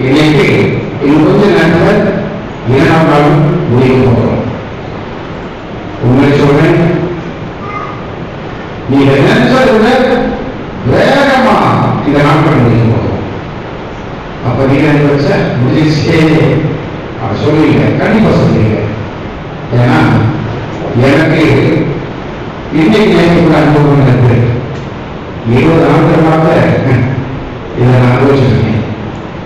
இன்னைக்கு இன்னும் கொஞ்ச நேரத்தில் 2ஆம் நாளும் முடிவு போகிறோம். உண்மை சொல்றேன், நீங்க நினைச்சதை விட வேகமா இந்த நாட்கள் முடிவு போகிறோம். அப்ப நீங்க நினைச்ச முடிச்சே அப்ப சொல்லுவீங்க, கண்டிப்பா சொல்லுவீங்க. ஏன்னா எனக்கு இன்னைக்கு நேரத்துக்கு அனுபவம் இருக்கு. 20 ஆண்டுகளாக இதை நான் அனுபவிச்சிருக்கேன்.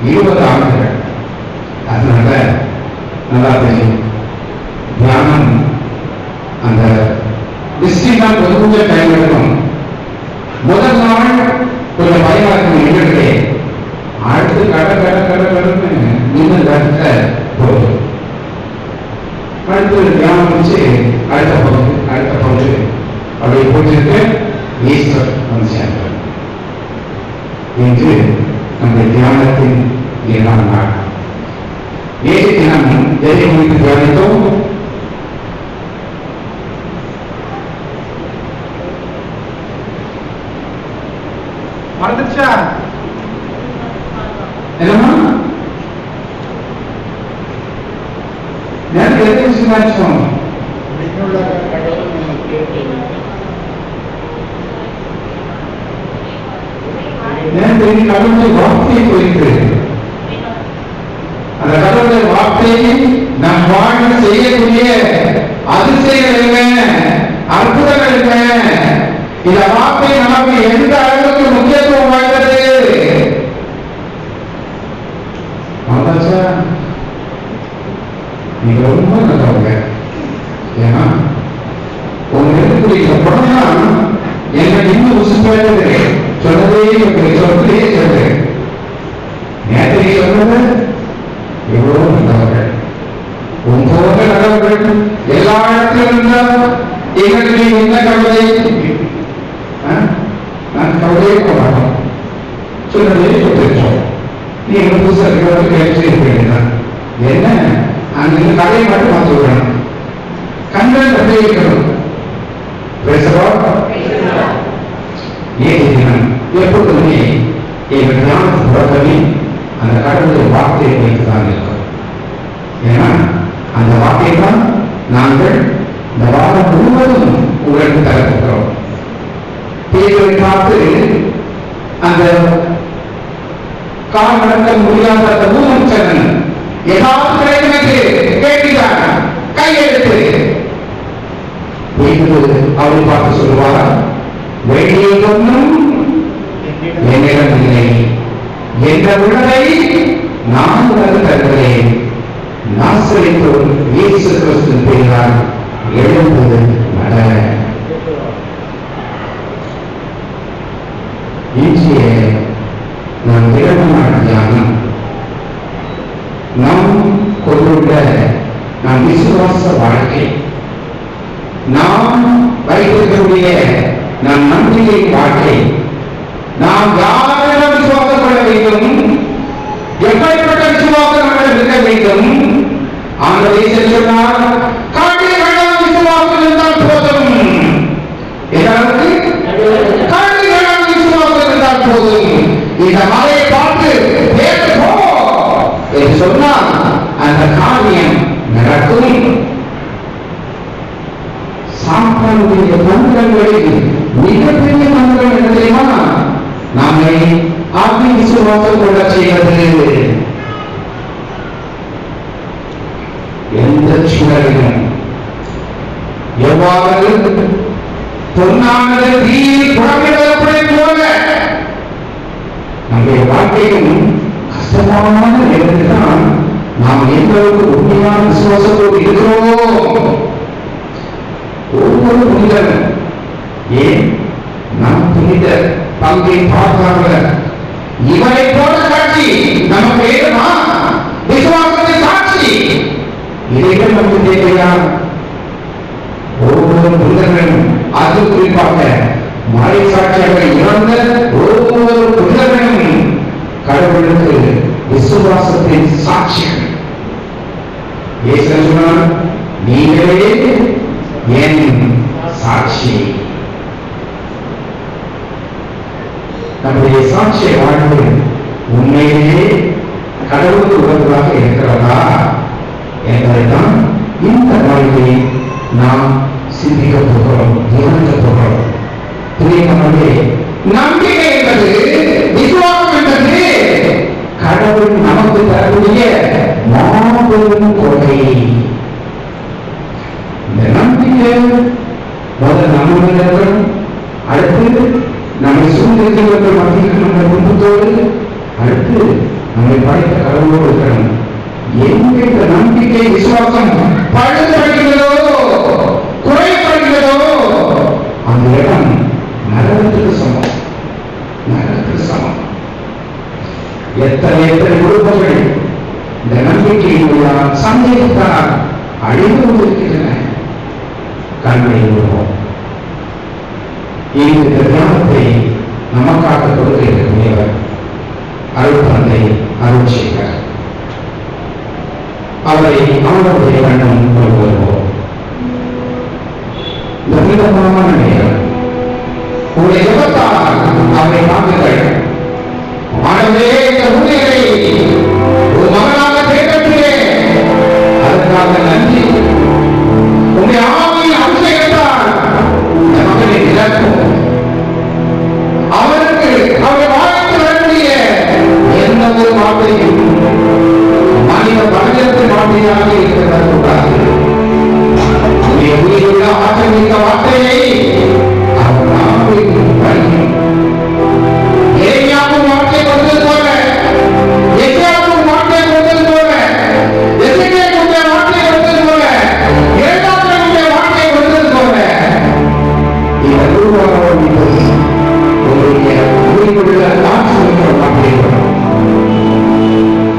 20 ஆண்டுகள். அதனால நல்லா தெரியும். தியானம் அந்த டிஸ்ட்ரிக்டா கொஞ்சம் டைம் எடுக்கும். முதல் நாள் கொஞ்சம் பயமா இருக்கும் எங்களுக்கு. அடுத்து கடன்னு இன்னும் கட்ட போகுது. அடுத்து தியானம் வச்சு அடுத்த பகுதி அப்படி போயிட்டு ஈஸ்வர் வந்து சேர்ந்தார். இன்று நம்முடைய தியானத்தின் 7ஆம் நாள். நேற்று தினம் எதை குறித்து தியானித்தோம்? மறந்துச்சா? என்னமா நேற்று எதை விசுவாசம்? நேற்று கடவுளுடைய வார்த்தையை குறித்து, அந்த கடவுளுடைய வார்த்தையை நம் வாழ்வில் செய்யக்கூடிய அதிசயங்கள் என்ன, அற்புதங்கள் என்ன, இந்த வார்த்தை நமக்கு எந்த அளவுக்கு முக்கியத்துவம் வாய்ந்தது? நீங்க ரொம்ப நல்லவங்க. ஏன்னா உங்க இருக்கக்கூடிய படம் தான் என்னை இன்னும் உசுப்பாயிட்டது. சொன்னதே சொல்றதே சொல்றேன். நேற்று சொன்னது எவ்வளவு நல்லவர்கள், உங்க நல்லவர்கள் எல்லா இடத்திலும் இருந்தால் எங்களுக்கு என்ன கவலை? நான் கவலையே போக மாட்டோம். சொன்னதே சொல்லிருக்கோம். நீங்க புதுசாக இருக்கிறவங்க கேட்டு இருப்பீங்க. என்ன அங்க கதையை மட்டும் மாற்றி விடணும். கண்கள் கதைக்கணும். பேசுறோம் ஏன் எப்பொழுதுமே எங்கள் ஞானத்தின் தொடக்கமே அந்த கடவுளுடைய வார்த்தையை வைத்துதான் இருக்கும். ஏன்னா அந்த வார்த்தையை தான் நாங்கள் இந்த வாரம் முழுவதும் உங்களுக்கு தரப்போகிறோம். பேரை பார்த்து அந்த கால் நடக்க முடியாத அந்த ஊமன் சரணன் ஏதாவது கிடைக்கும் கேட்கிறார். கையெழுத்து அவரை பார்த்து சொல்லுவார், வேண்டிய ஒன்றும் என்னிடம் இல்லை, என்ற உணவை நான் உனக்கு தருகிறேன். நாசரேத்தோர் இயேசு கிறிஸ்துவின் பெயரால் எழுந்து நட. இன்றைய நாம் 2ஆம் நாள் தியானம் நாம் கொண்டுள்ள நம் விசுவாச வாழ்க்கை, நாம் வைத்திருக்கக்கூடிய நம் நம்பிக்கை வாழ்க்கை, நாம் யாரிடம் விசுவாசம் கொள்ள வேண்டும், எப்படிப்பட்ட விசுவாசம் நம்மிடம் இருக்க வேண்டும்? ஆண்டவர் சொன்னார், காட்டில் விசுவாசம் இருந்தால் போதும். எதற்கு? காட்டில் விசுவாசம் இருந்தால் போதும். இந்த மலையை பார்த்து என்று சொன்னால் அந்த காரியம் நடக்கும். சாத்தானுடைய மந்திரங்களில் மிகப்பெரிய மந்திரம் என்ன தெரியுமா? நம்மை ஆத்ம விசுவாசம் கொள்ள செய்வது. எந்த சூழலிலும் எவ்வாறு பொன்னானது தீயில் புறமிடப்படை போல நம்முடைய வாழ்க்கையும் கஷ்டமான நேரத்தில் தான் நாம் எந்த அளவுக்கு உண்மையான விசுவாசத்தோடு இருக்கிறோம். ஒவ்வொரு புனிதர் ஏன் நாம் புனித பங்கை பார்க்காம இவரை போல காட்சி நமக்கு வேணுமா? விசுவாசத்தை சாட்சி இதைகள் நமக்கு தேவையா? ஒவ்வொரு புனிதர்களும், அது குறிப்பாக மறை சாட்சியாக இறந்த ஒவ்வொரு புனிதர்களும் கடவுளுக்கு விசுவாசத்தின் சாட்சியம். சொன்னார், நீங்களே என் சாட்சி. நம்முடைய சாட்சிய வாழ்வு உண்மையிலேயே கடவுளுக்கு உறவுகளாக இருக்கிறதா என்பதைத்தான் இந்த நாளிலே நாம் சிந்திக்க போகிறோம், தியானிக்க போகிறோம். பிரியமானவர்களே, நம்பிக்கை என்பது, விசுவாசம் என்பது கடவுள் நமக்கு தரக்கூடிய மாபெரும் கொடை. இந்த நம்பிக்கை முதல் நம்முடைய, அடுத்து நம்மை சூழ்நிலைகள் மத்தியில் நம்ம குடும்பத்தோடு, அடுத்து நம்மை படைத்த கடவுளோடு இருக்கணும். எங்க இந்த நம்பிக்கை விசுவாசம் பழுதடைகிறதோ, குறைபடுகிறதோ, அந்த இடம் நரகத்துக்கு சமம், நரகத்துக்கு சமம். எத்தனை குடும்பங்கள் இந்த நம்பிக்கையினுடைய சந்தேகத்தால் அழிந்து கொண்டிருக்கின்றன. கண்களை விடுவோம். இந்த தியானத்தை நமக்காக கொடுக்க இருக்கக்கூடியவர் அருள் தந்தை அருட்சேகர். அவரை ஆண்டவருடைய கண்ணம் கொண்டு வருவோம். இந்த புனிதமான நேரம் உங்களுடைய ஜெபத்தால் அவரை மாற்றுங்கள். ஆண்டவரே, இந்த உண்மைகளை ஒரு மகனாக தேர்ந்தெடுக்கிறேன், அதற்காக நன்றி. உங்களுடைய ஆவியின் அபிஷேகத்தால் இந்த மகனை நிரப்பும். அவருக்கு அவரை வாழ்த்து வரக்கூடிய எந்த ஒரு வார்த்தையும் மனித பலத்தின் வார்த்தையாக இருக்கக்கூடாது. உயிருள்ள ஆற்றல் மிக்க வார்த்தையை அவர் நாவின் வழியும் ஏரியாவும் வார்த்தை கொண்டது போல, எஸ்யாவும் வார்த்தை கொண்டது போல, எசேக்கியேலுடைய வார்த்தை கொண்டது போல, ஏசாயாவுடைய வார்த்தை கொண்டது போல, இந்த உருவாக உங்களுடைய உயிருள்ள ஆற்றல் வார்த்தை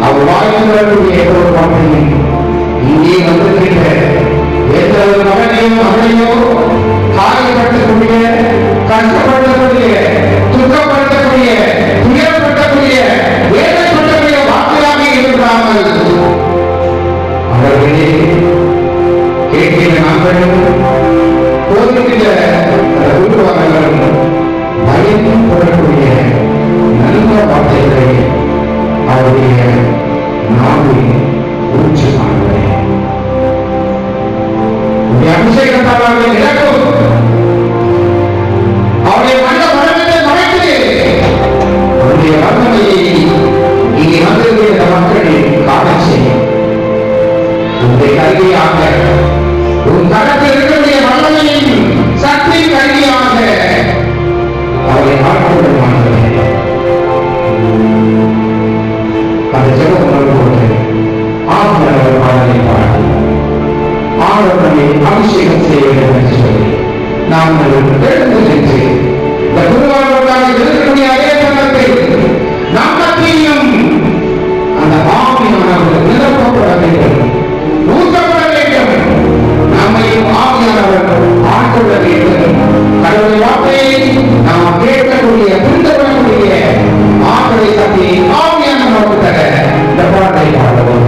அவர் வாழ்க்கை ஒரு வார்த்தையும் இங்கே வந்திருக்கின்ற எந்த ஒரு மகனையோ மகனையோ காயப்படுத்தக்கூடிய, கஷ்டப்படுத்தக்கூடிய, துக்கப்படுத்தக்கூடிய, துயரப்படுத்தக்கூடிய, வேதனைப்படுத்தக்கூடிய வார்த்தையாக இருக்கிறார்கள். அவர்களே கேட்கிற நாங்களும் போதிக்கிற உருவாகங்களும் பயந்து போடக்கூடிய நல்ல வார்த்தைகளை அவருடைய நாவின் ஊற்றமானவரே, அபிஷேகத்தால் அவர்களை நிரப்பும். அவருடைய மனித மரணத்தை மறைத்து அவருடைய வல்லமையை இங்கே வந்திருக்கிற மக்களை காணச் செய்யும். உங்களுடைய கல்வியாக, உன் தரத்தில் இருக்கக்கூடிய வல்லமையின் சக்தி கல்வியாக அவரை ஆட்கொள்ளுமானவரே, அந்த ஜெப உணர்வோடு ஆண்டவர் பாடலை பாடி ஆண்டவரை அபிஷேகம் செய்ய வேண்டும் என்று சொல்லி நாங்கள் எழுந்து சென்று இந்த குருவானவர்களாக இருக்கக்கூடிய அதே சமயத்தில் நம்பத்தையும் அந்த ஆவியானவர்கள் நிரப்பப்பட வேண்டும், ஊற்றப்பட வேண்டும். நம்மையும் ஆவியானவர்கள் ஆட்கொள்ள வேண்டும். கடவுளை வார்த்தையை நாம் கேட்கக்கூடிய, புரிந்து கொள்ளக்கூடிய ஆற்றலை சக்தி ஆவியானவர்கள் தர இந்த பாடலை பாடுவோம்.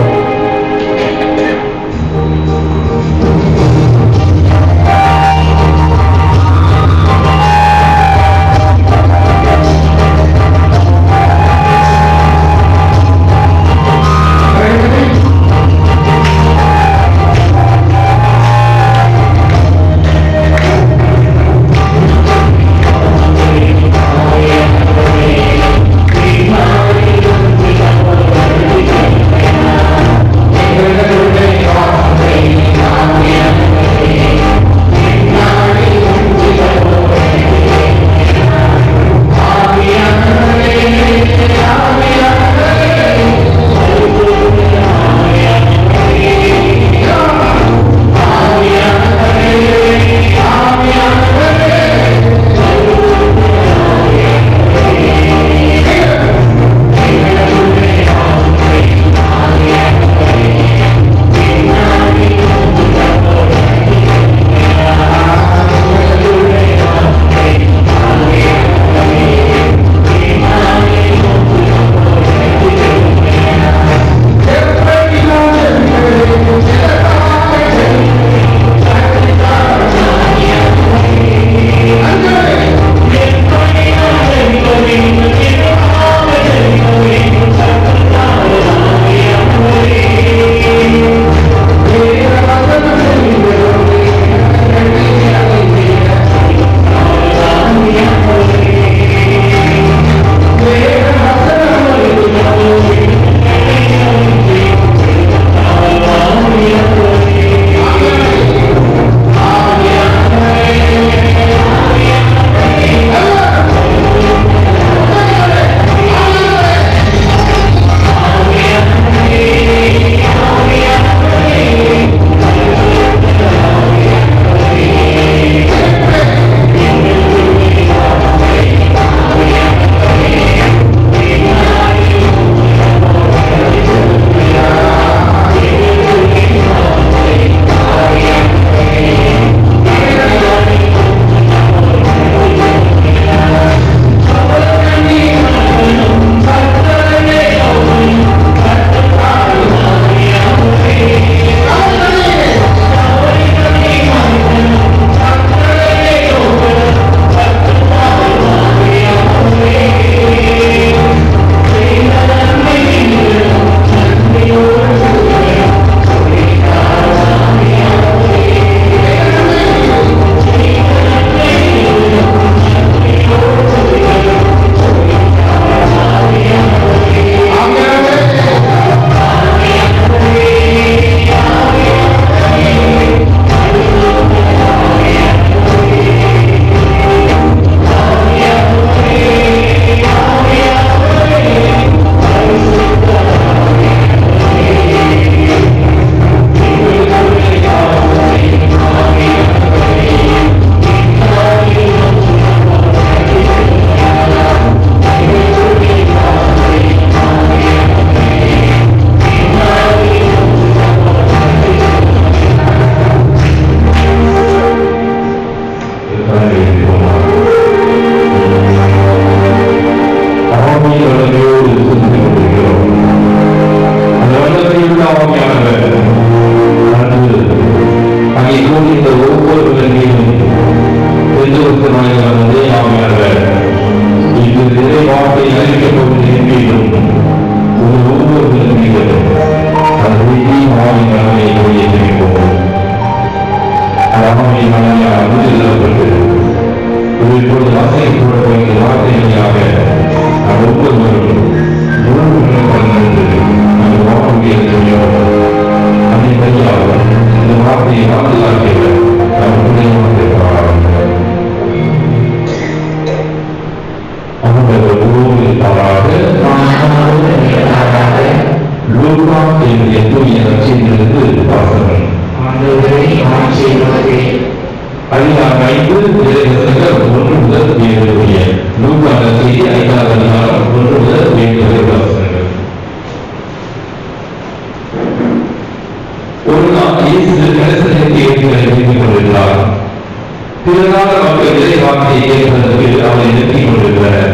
திரளான மக்கள் இறை வார்த்தையை கேட்பதற்கு அவரை நிறுத்திக் கொண்டிருக்கிறார்.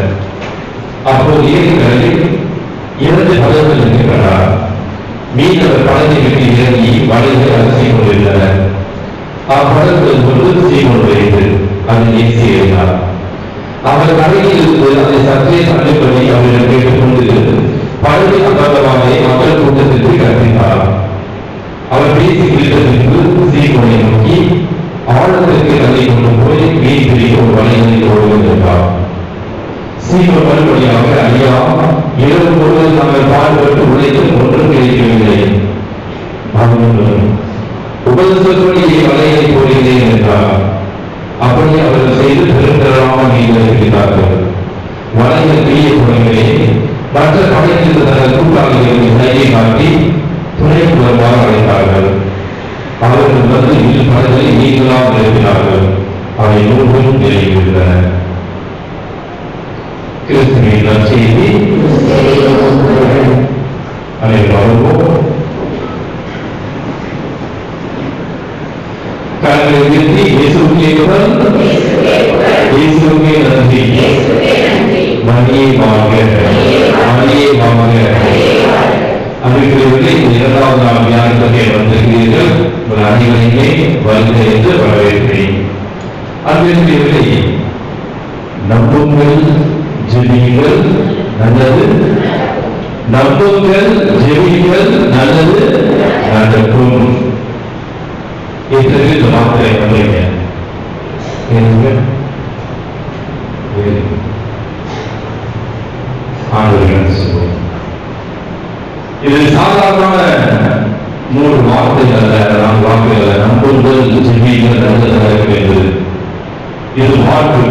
அப்போது ஏரிகளில் 2 படகுகள் இருக்கின்றன. மீனவர் படகை விட்டு இறங்கி வலைகளை அலசிக் கொண்டிருந்தனர். அப்படகுகள் ஒன்று சீமோனுடையது. அதில் இயேசு ஏறினார். அவர் கரையில் இருந்து அதை சற்றே தள்ளும்படி அவரிடம் கேட்டுக்கொண்டு படகை அபத்தமாகவே மக்கள் கூட்டத்திற்கு கற்பித்தார். அவர் பேசி முடித்த பின்பு சீமோனை நோக்கி ஆழத்திற்கு தள்ளி கொண்டு போய் மீன் பிடிக்க ஒரு வலையை ஓடுகின்றார். சீமோன் மறுபடியாக, ஐயா, இரவு பொழுது நாங்கள் பாடுபட்டு உழைத்தும் ஒன்றும் கிடைக்கவில்லை. உபதேசப்படியே வலையை போடுகிறேன் என்றார். அப்படி அவர்கள் செய்து பெருந்திரளான மீன்களை பிடித்தார்கள். வலைகள் பிரிய தொடங்கவே மற்ற படையில் தனது கூட்டாளிகளுக்கு கையை காட்டி துணை புலமாக அழைத்தார்கள். அவர்கள் வந்து படகளை நீங்களாக நிறுத்தினார்கள். அவை 100 நிறைவேறின. கிறிஸ்துவின் நற்செய்தி. அனைவரும் கரங்களை உயர்த்தி இயேசுவுக்கே புகழ், இயேசுவுக்கே நன்றி, மரியே வாழ்க, மரியே வாழ்க. அன்பிற்குரியவர்களே, இந்த 2வது நாள் தியானத்திலே வந்திருக்கிறீர்கள். உங்கள் அனைவரையுமே வருக என்று வரவேற்கிறேன். அன்பிற்குரியவர்களே, நம்புங்கள், ஜெபியுங்கள், நல்லது நம்புங்கள், ஜெபியுங்கள், நல்லது நடக்கும். எத்தனை இந்த வார்த்தை நம்புறீங்க? இது சாதாரணமான 3 வார்த்தைகள் அல்ல, 4 வார்த்தைகள் அல்ல. நம்புங்கள், ஜெபியுங்கள், நல்லது நடக்கும் என்பது இது வாழ்வு.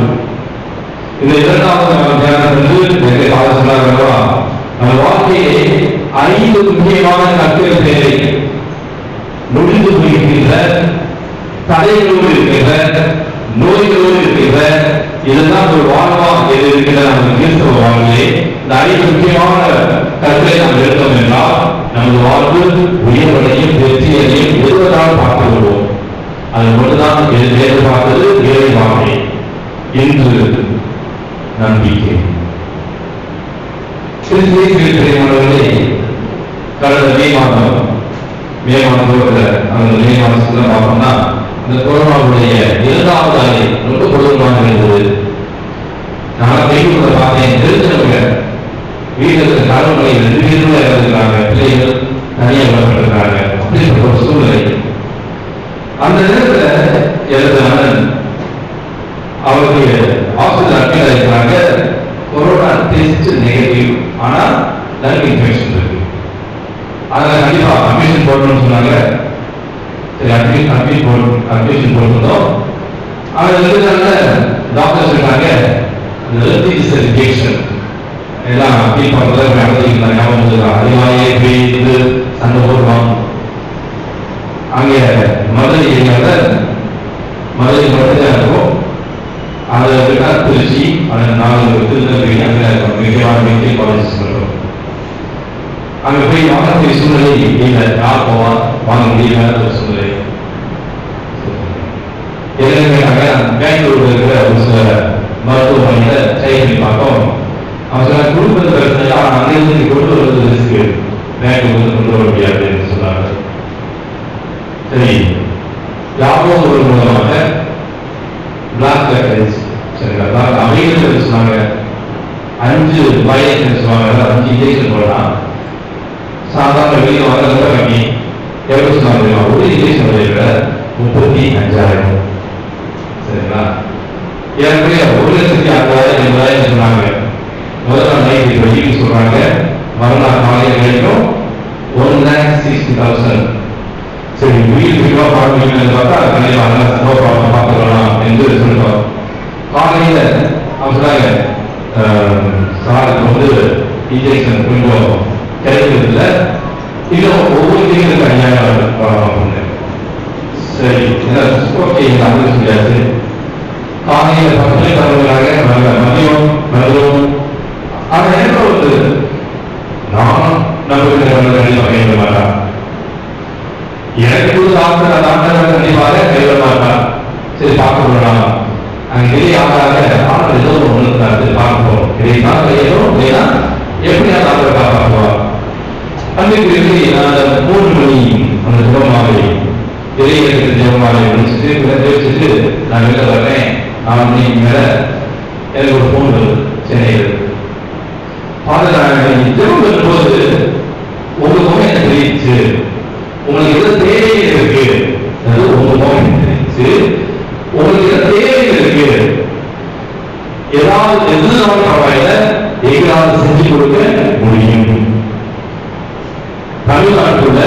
இந்த 2வது தியானத்திற்கு சொன்னார்களா, நம்ம வாழ்க்கையை 5 முக்கியமான கருத்துகள் தேவை. நொடிந்து போயிருக்கின்ற, தடைகளோடு இருக்கின்ற, நோய்களோடு இருக்கின்ற, இதுதான் ஒரு வாழ்வா எது இருக்கிற நமது கிறிஸ்தவ வாழ்விலே இந்த 5 முக்கியமான கருத்தை நாம் எடுத்தோம் என்றால் நமது வாழ்வு உயர்வடையும், வெற்றியையும் எதுவதால் பார்த்து கொள்வோம். அது மட்டும்தான் எதிர்பார்த்தது இறை வாழ்க்கை. இன்று நம்பிக்கை. கிறிஸ்துவிலே கடந்த மே மாதத்துல அந்த மே மாதத்துல பார்த்தோம்னா இந்த கொரோனாவுடைய 2வது அலை ரொம்ப கொடூரமாக இருந்தது. நான் பெய்யுள்ள பார்த்தேன். தெரிஞ்சவங்க வீட்டில் இருக்கிற கடவுளை 2 பேரும் இறந்துருக்காங்க, பிள்ளைகள் தனியாக வளர்ந்துருக்காங்க. அப்படிப்பட்ட ஒரு சூழ்நிலை. அந்த நேரத்தில் எழுதுறாங்க, அவருக்கு ஹாஸ்பிட்டல் அட்மிட் ஆகிருக்கிறாங்க. கொரோனா டெஸ்ட் நெகட்டிவ், ஆனால் லங் இன்ஃபெக்ஷன் இருக்கு. அதனால கண்டிப்பா அட்மிஷன் போடணும்னு சொன்னாங்க. சரி, அட்மிஷன் போட்டிருந்தோம். அவங்க எழுதுனால டாக்டர் சொன்னாங்க, இன்ஜெக்ஷன் எல்லாம் அப்பீல் பண்றத நடத்திக்கலாம். ஞாபகம் அதிகமாகவே போயிருந்து சண்டை போடுவாங்க. அங்கே மதுரை ஏரியாவில் மதுரை மட்டும்தான் இருக்கும். அதை விட்டா திருச்சி, அந்த 4 திருநெல்வேலி, அங்கே முக்கியமான மெடிக்கல் காலேஜஸ் இருக்கும். அங்கே போய் வாங்கக்கூடிய சூழ்நிலை இல்லை. யார் போவா, வாங்க முடியாத ஒரு சூழ்நிலை. பெங்களூர்ல இருக்கிற ஒரு சில மருத்துவமனையில ட்ரை பண்ணி பார்த்தோம். அவங்க சொன்ன குடும்பத்தை பிரச்சனை அங்கிருந்து கொண்டு வருவது ரிஸ்க்கு, பெங்களூர் கொண்டு வர முடியாதுன்னு சொன்னாங்க. சரி, யாரோ ஒரு மூலமாக பிளாக் பேக்கேஜ், சரிங்களா, அமெரிக்கா சொன்னாங்க 5 வயசு சொன்னாங்க, 5 இன்ஜெக்ஷன் போடலாம். சாதாரண வெளியில் வர ரொம்ப கம்மி. எவ்வளவு சொன்னாங்க? ஒரு இன்ஜெக்ஷன் விளைவிட 35,000. சரிங்களா, ஏற்கனவே 1,60,000 சொன்னாங்க. முதல் நாள் நைட்டு வெளியே சொல்றாங்க, மறுநாள் காலையில் வரைக்கும் 1,60,000. சரி, உயிர் விரிவா பார்க்கணும் பார்த்தா கண்டிப்பாக பார்த்துக்கலாம் என்று சொல்லிட்டோம். காலையில அவங்க சொன்னாங்க, சாருக்கு இன்ஜெக்ஷன் கொஞ்சம் கிடைக்கிறதுல இன்னும் ஒவ்வொருத்தையும் தனியாக. சரி, ஓகே, அது சொல்லியாச்சு. காலையில் 10 மணி தரவுகளாக மதியம் மருத்துவம். ஆனா என்ன வந்து நான் நம்புகிறவர்கள் கண்டிப்பாக கைவிட மாட்டான். எனக்கு டாக்டர் கண்டிப்பாக கைவிட மாட்டான். சரி, பார்க்க விடலாம். அங்கே டிலே ஆகாத ஆள் ஏதோ ஒன்று பார்ப்போம். இதை பார்க்க ஏதோ இல்லைன்னா எப்படியா ஆளை காப்பாற்றுவோம். அன்றைக்கு நான் 3 மணி அந்த ஜபமாலை இறையிற ஜபமாலை வச்சுட்டு நான் வெளில வர்றேன். 4 மணிக்கு மேல எனக்கு ஒரு ஃபோன் வருது சென்னையில். ஜபம் வரும்போது உங்க முகம் எனக்கு தெரிவிச்சு, உங்களுக்கு எதாவது தேவைகள் இருக்கு, உங்க முகம் எனக்கு தெரிவிச்சு, உங்களுக்கு எதாவது தேவைகள் இருக்கு, ஏதாவது எதுனாலும் பரவாயில்ல, எங்களால் செஞ்சு கொடுக்க முடியும். தமிழ்நாட்டுல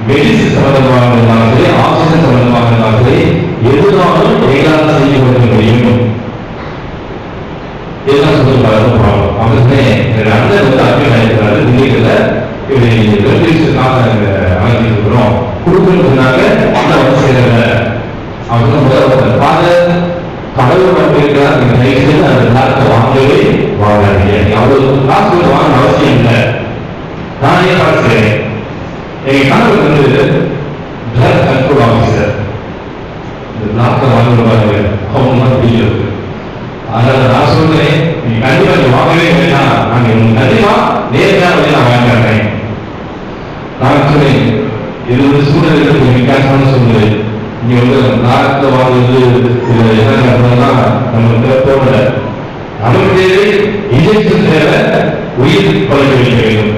மெடிசின் சம்பந்தமாக இருந்தாலும் சரி, ஆக்சிஜன் சம்பந்தமாக இருந்தாலும் சரி, எதுனாலும் எங்களால் செஞ்சு கொடுக்க முடியும். இதெல்லாம் சொல்லி பழக்கம். அவருமே என்னுடைய அண்ணன் வந்து அபியம் ஆயிருக்கிறாரு. தில்லியில வெல்டிஷனுக்காக அமைச்சிருக்கிறோம் கொடுக்கணும்னு சொன்னாங்க. அண்ணன் வந்து செய்யல. அவங்க முதல்ல ஃபாதர் கடவுள் மட்டும் இருக்கிறார். நீங்க நைட்டு அந்த காலத்தை வாங்கவே வாங்காதீங்க. நீங்க அவ்வளவு காசு கொடுத்து வாங்கணும் அவசியம் இல்லை. நான் ஏன் காசு செய்யறேன். எங்க கணவர் வந்து பிளட் கண்ட்ரோல் ஆஃபீஸர். இந்த பிளாக்கை வாங்கிடுவாங்க. அவங்க தான் தெரியும். அதனால நான் சொல்றேன், நீங்க கண்டிப்பா நீங்க வாங்கவே வேண்டாம். நாங்க கண்டிப்பா நேரடியாக வந்து நான் வாங்கிக்கிறேன். நான் சொல்றேன், இது ஒரு சூழ்நிலை கொஞ்சம் வித்தியாசமான சூழ்நிலை. நீங்க வந்து நாட்டில் வாங்குறது என்ன நமக்கு தோணல. நமக்கு தேவை இன்ஜெக்ஷன் தேவை, உயிர் பழக்க வைக்க வேண்டும்.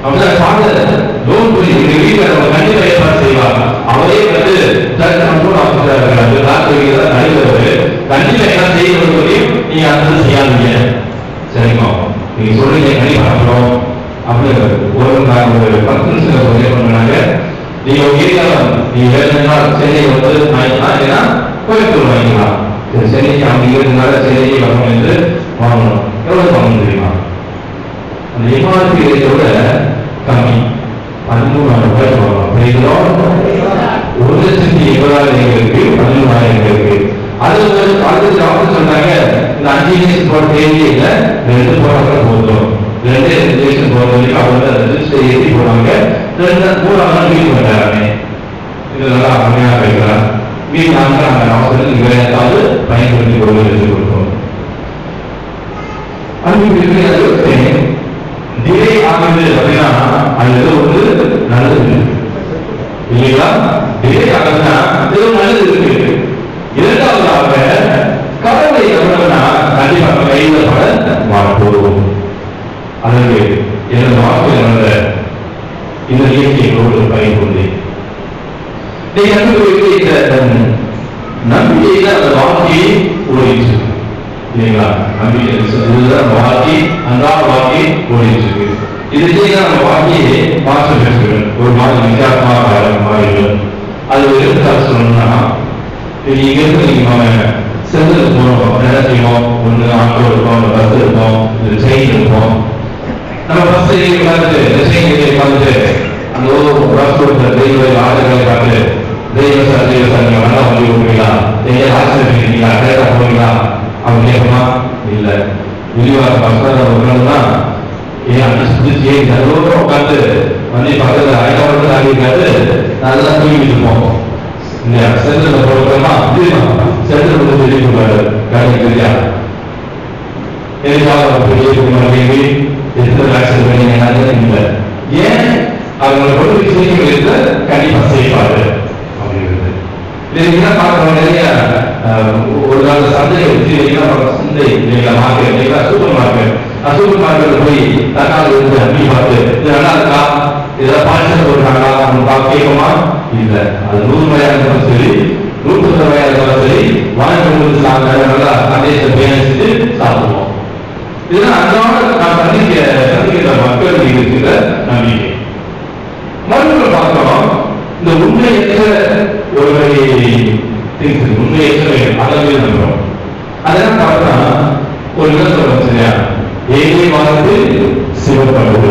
அப்படிதான் ஃபாதர் லோன் புரிஞ்சு எங்க வீட்டில் நம்ம கண்டிப்பா ஏற்பாடு செய்வாங்க. அவரே வந்து பிளட் கண்ட்ரோல் ஆஃபீஸரா இருக்கிறாரு. டாக்டர் நடுவர் கண்டிப்பா என்ன செய்யணும் சொல்லியும் நீங்க அந்த செய்யாதீங்க. சரிங்களா? நீங்க சொல்றீங்க கண்டிப்பா அப்புறம் அப்படின்னு ஒரு 10 நிமிஷம் சொல்லி பண்ணாங்க. நீங்க உங்க ஏரியால நீங்க வேணும்னா சென்னை வந்து வாங்கிக்கலாம், இல்லைன்னா கோயம்புத்தூர் வாங்கிக்கலாம். சென்னைக்கு அவங்க இருந்தாலும் சென்னைக்கு வரணும் என்று வாங்கணும். எவ்வளவு வாங்கணும் தெரியுமா? அந்த எம்ஆர்பி ரேட்டை விட கம்மி. 13,000 ரூபாய் வாங்கலாம். 1,80,000 எங்களுக்கு 13,000 இருக்கு. அது அடுத்த அவங்க சொன்னாங்க, இந்த 5 இன்ஜெக்ஷன் போட தேவையே இல்லை, 2 போடுறாங்க போதும். 2 இன்ஜெக்ஷன் போட வரைக்கும் அவங்க ரெஜிஸ்டர் ஏற்றி போடுவாங்க. 3 வீடு பண்ணாங்க. இது நல்லா அருமையாக வைக்கலாம். வீடு நாங்கள் அந்த அவசரத்துக்கு வேற ஏதாவது பயன்படுத்தி கொள்வது கொடுப்போம். அது டிலே ஆகுது அப்படின்னா அது ஏதோ ஒரு நல்லது இல்லைங்களா? டிலே ஆகுதுன்னா ஏதோ நல்லது இருக்கு. இரண்டாவதாக கடவுளை நம்புறோம்னா கண்டிப்பா நம்ம கையில பட மாட்டோம். அதற்கு எனது வாக்கு நடந்த இந்த இயற்கையோடு பயன்படுத்தி நம்பிக்கையில அந்த வாழ்க்கையை ஓடிச்சு இல்லைங்களா? நம்பிக்கை இதுதான் வாழ்க்கை, அன்றாட வாழ்க்கை ஓடிச்சு இருக்கு. இதுக்கே நம்ம வாழ்க்கையை மாற்றம் பெற்றுக்கணும். ஒரு மாதிரி வித்தியாசமாக மாறிடும். அது ஒரு எடுத்துக்காட்டு சொல்லணும்னா, இங்க இருந்து நீங்க சென்றது போறோம், என்ன செய்வோம்? ஒண்ணு ஆட்டோ இருக்கும், பஸ் இருக்கும், ட்ரெயின் இருக்கும். நம்ம பஸ் பார்த்துட்டு ட்ரெயின் பார்த்துட்டு அந்த பஸ் கொடுத்த தெய்வ ஆளுகளை பார்த்து தெய்வ சார் நீங்க நல்லா வண்டி ஓடுவீங்களா, எங்க ஆசிரியர் இருக்கீங்களா, கரெக்டா போவீங்களா அவங்க கேட்கணுமா? இல்ல. விரிவாக பஸ் தான் ஏன் அடிச்சு நல்லோரும் உட்காந்து வண்டி பக்கத்துல ஐநூறு ஆகியிருக்காது, நல்லா தூங்கிட்டு இருப்போம். இந்த சென்டர்ல போடுறோமா சென்டர் வந்து வெளியே கொடுப்பாரு கடைக்கு தெரியா எத்தனை ஆக்சன் பண்ணீங்க? ஏன் அவங்களை கொண்டு செய்ய கண்டிப்பா செய்வாரு அப்படிங்கிறது. இல்லைன்னா பார்க்கணும் நிறைய ஒரு நாள் சந்தையை வச்சு சந்தை இல்லைங்களா, மார்க்கெட் இல்லைங்களா, சூப்பர் மார்க்கெட். சூப்பர் மார்க்கெட்ல போய் தக்காளி இருந்து அப்படி பார்த்து இது நல்லா இருக்கா, ஏதாவது பாய்ச்சல் போட்டாங்களா நம்ம கேட்குமா? இல்ல. அது 100 ரூபாயா இருந்தாலும் சரி, 150 ரூபாயா இருந்தாலும் சரி, வாங்கி கொண்டு நல்லா சந்தையை பேசிட்டு சாப்பிடுவோம். இதுதான் அன்றாட நான் சந்திக்கிற மக்கள் இருக்கிற நம்பிக்கை. மறுபடியும் பார்க்கிறோம், இந்த உண்மையற்ற ஒரு உண்மையற்ற அளவில் நம்புறோம். அதெல்லாம் பார்த்தா ஒரு இடம் சொல்றோம் சரியா, ஏழை வாழ்ந்து சிவப்படுவது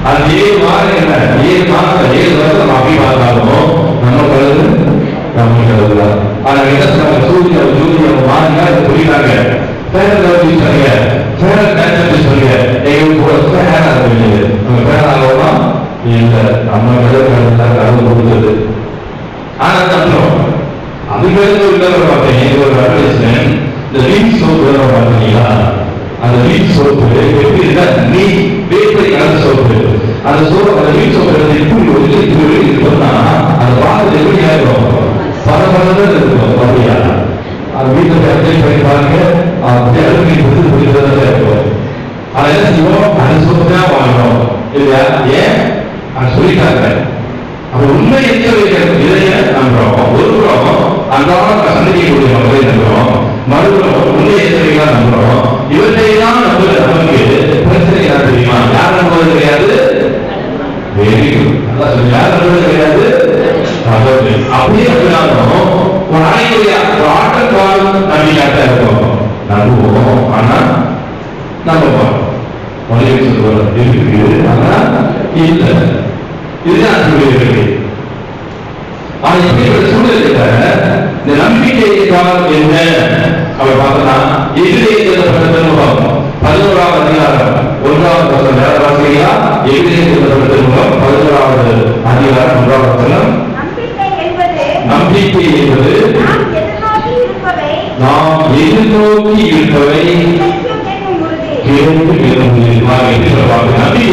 அது 7 வாரம் என்ன 7 மாசம் 7 வருஷம் அப்படி பார்த்தாலும் நம்ம கழுது நம்ம கழுதுதான். ஆனா என்ன சொன்னாங்க, சூரியன் மாறினா சொல்லிட்டாங்க சொல்லுங்க எங்களுக்கு கூட ஃபேன் ஆகுது. நம்ம ஃபேன் ஆகணுமா? இல்ல, நம்ம கழுது கடவுள் கொடுத்தது. ஆனா நம்புறோம். அதுக்கு ஒரு பார்த்தேன், ஒரு அட்வர்டைஸ்மென்ட், இந்த வீட் சோப்பு பார்த்தீங்களா, அந்த வீட் சோப்பு எப்படி இருக்கா, நீ வேப்பரை கலந்த சோப்பு, அந்த சோப்பு, அந்த வீட் சோப்பு இப்படி ஒரு இருக்குன்னா அந்த பார்த்து எப்படி ஆயிடும், பரபரன்னு இருக்கும். அப்படியா அது வீட்டில் அப்ளை பண்ணி பாருங்க, புரிதல் இருக்கும். அதை என்ன செய்வோம், அந்த சோப்பு தான் வாங்கணும் இல்லையா? ஏன் அது சொல்லிட்டாங்க. அப்ப உண்மை எந்த இதைய நம்புறோம். ஒருபுறம் அன்றாட சந்திக்கக்கூடிய மக்களை நம்புறோம், மறுபுறம் உண்மை எதிரிகளா நம்புறோம். இவற்றையெல்லாம் நம்புறது நமக்கு பிரச்சனை என்ன தெரியுமா? யார் நம்புவது கிடையாது? Very good. நல்லா சொல்லி, யார் நம்புவது கிடையாது? அப்படியே நம்பினாலும் ஒரு அறையுடைய ஒரு ஆற்றல் காலம் நம்பிக்கையாக இருக்கும். நம்புவோம், ஆனா நம்புவோம். மொழியை சொல்லுவோம் இருக்குது, ஆனா இல்லை. இதுதான் சொல்லியிருக்கு. ஆனா இப்படிப்பட்ட சூழ்நிலை இந்த நம்பிக்கை என்ன அவர் பார்த்தா, எதிரே திருமுகம் 11ஆம் அதிகாரம் 1ஆம் வசனம். வாசிக்கிறீங்களா? எதிரே திருமுகம் 11ஆவது அதிகாரம் 1ஆம் வசனம். நம்பிக்கை என்பது நாம் எதிர்நோக்கி இருப்பவை நம்பிக்கை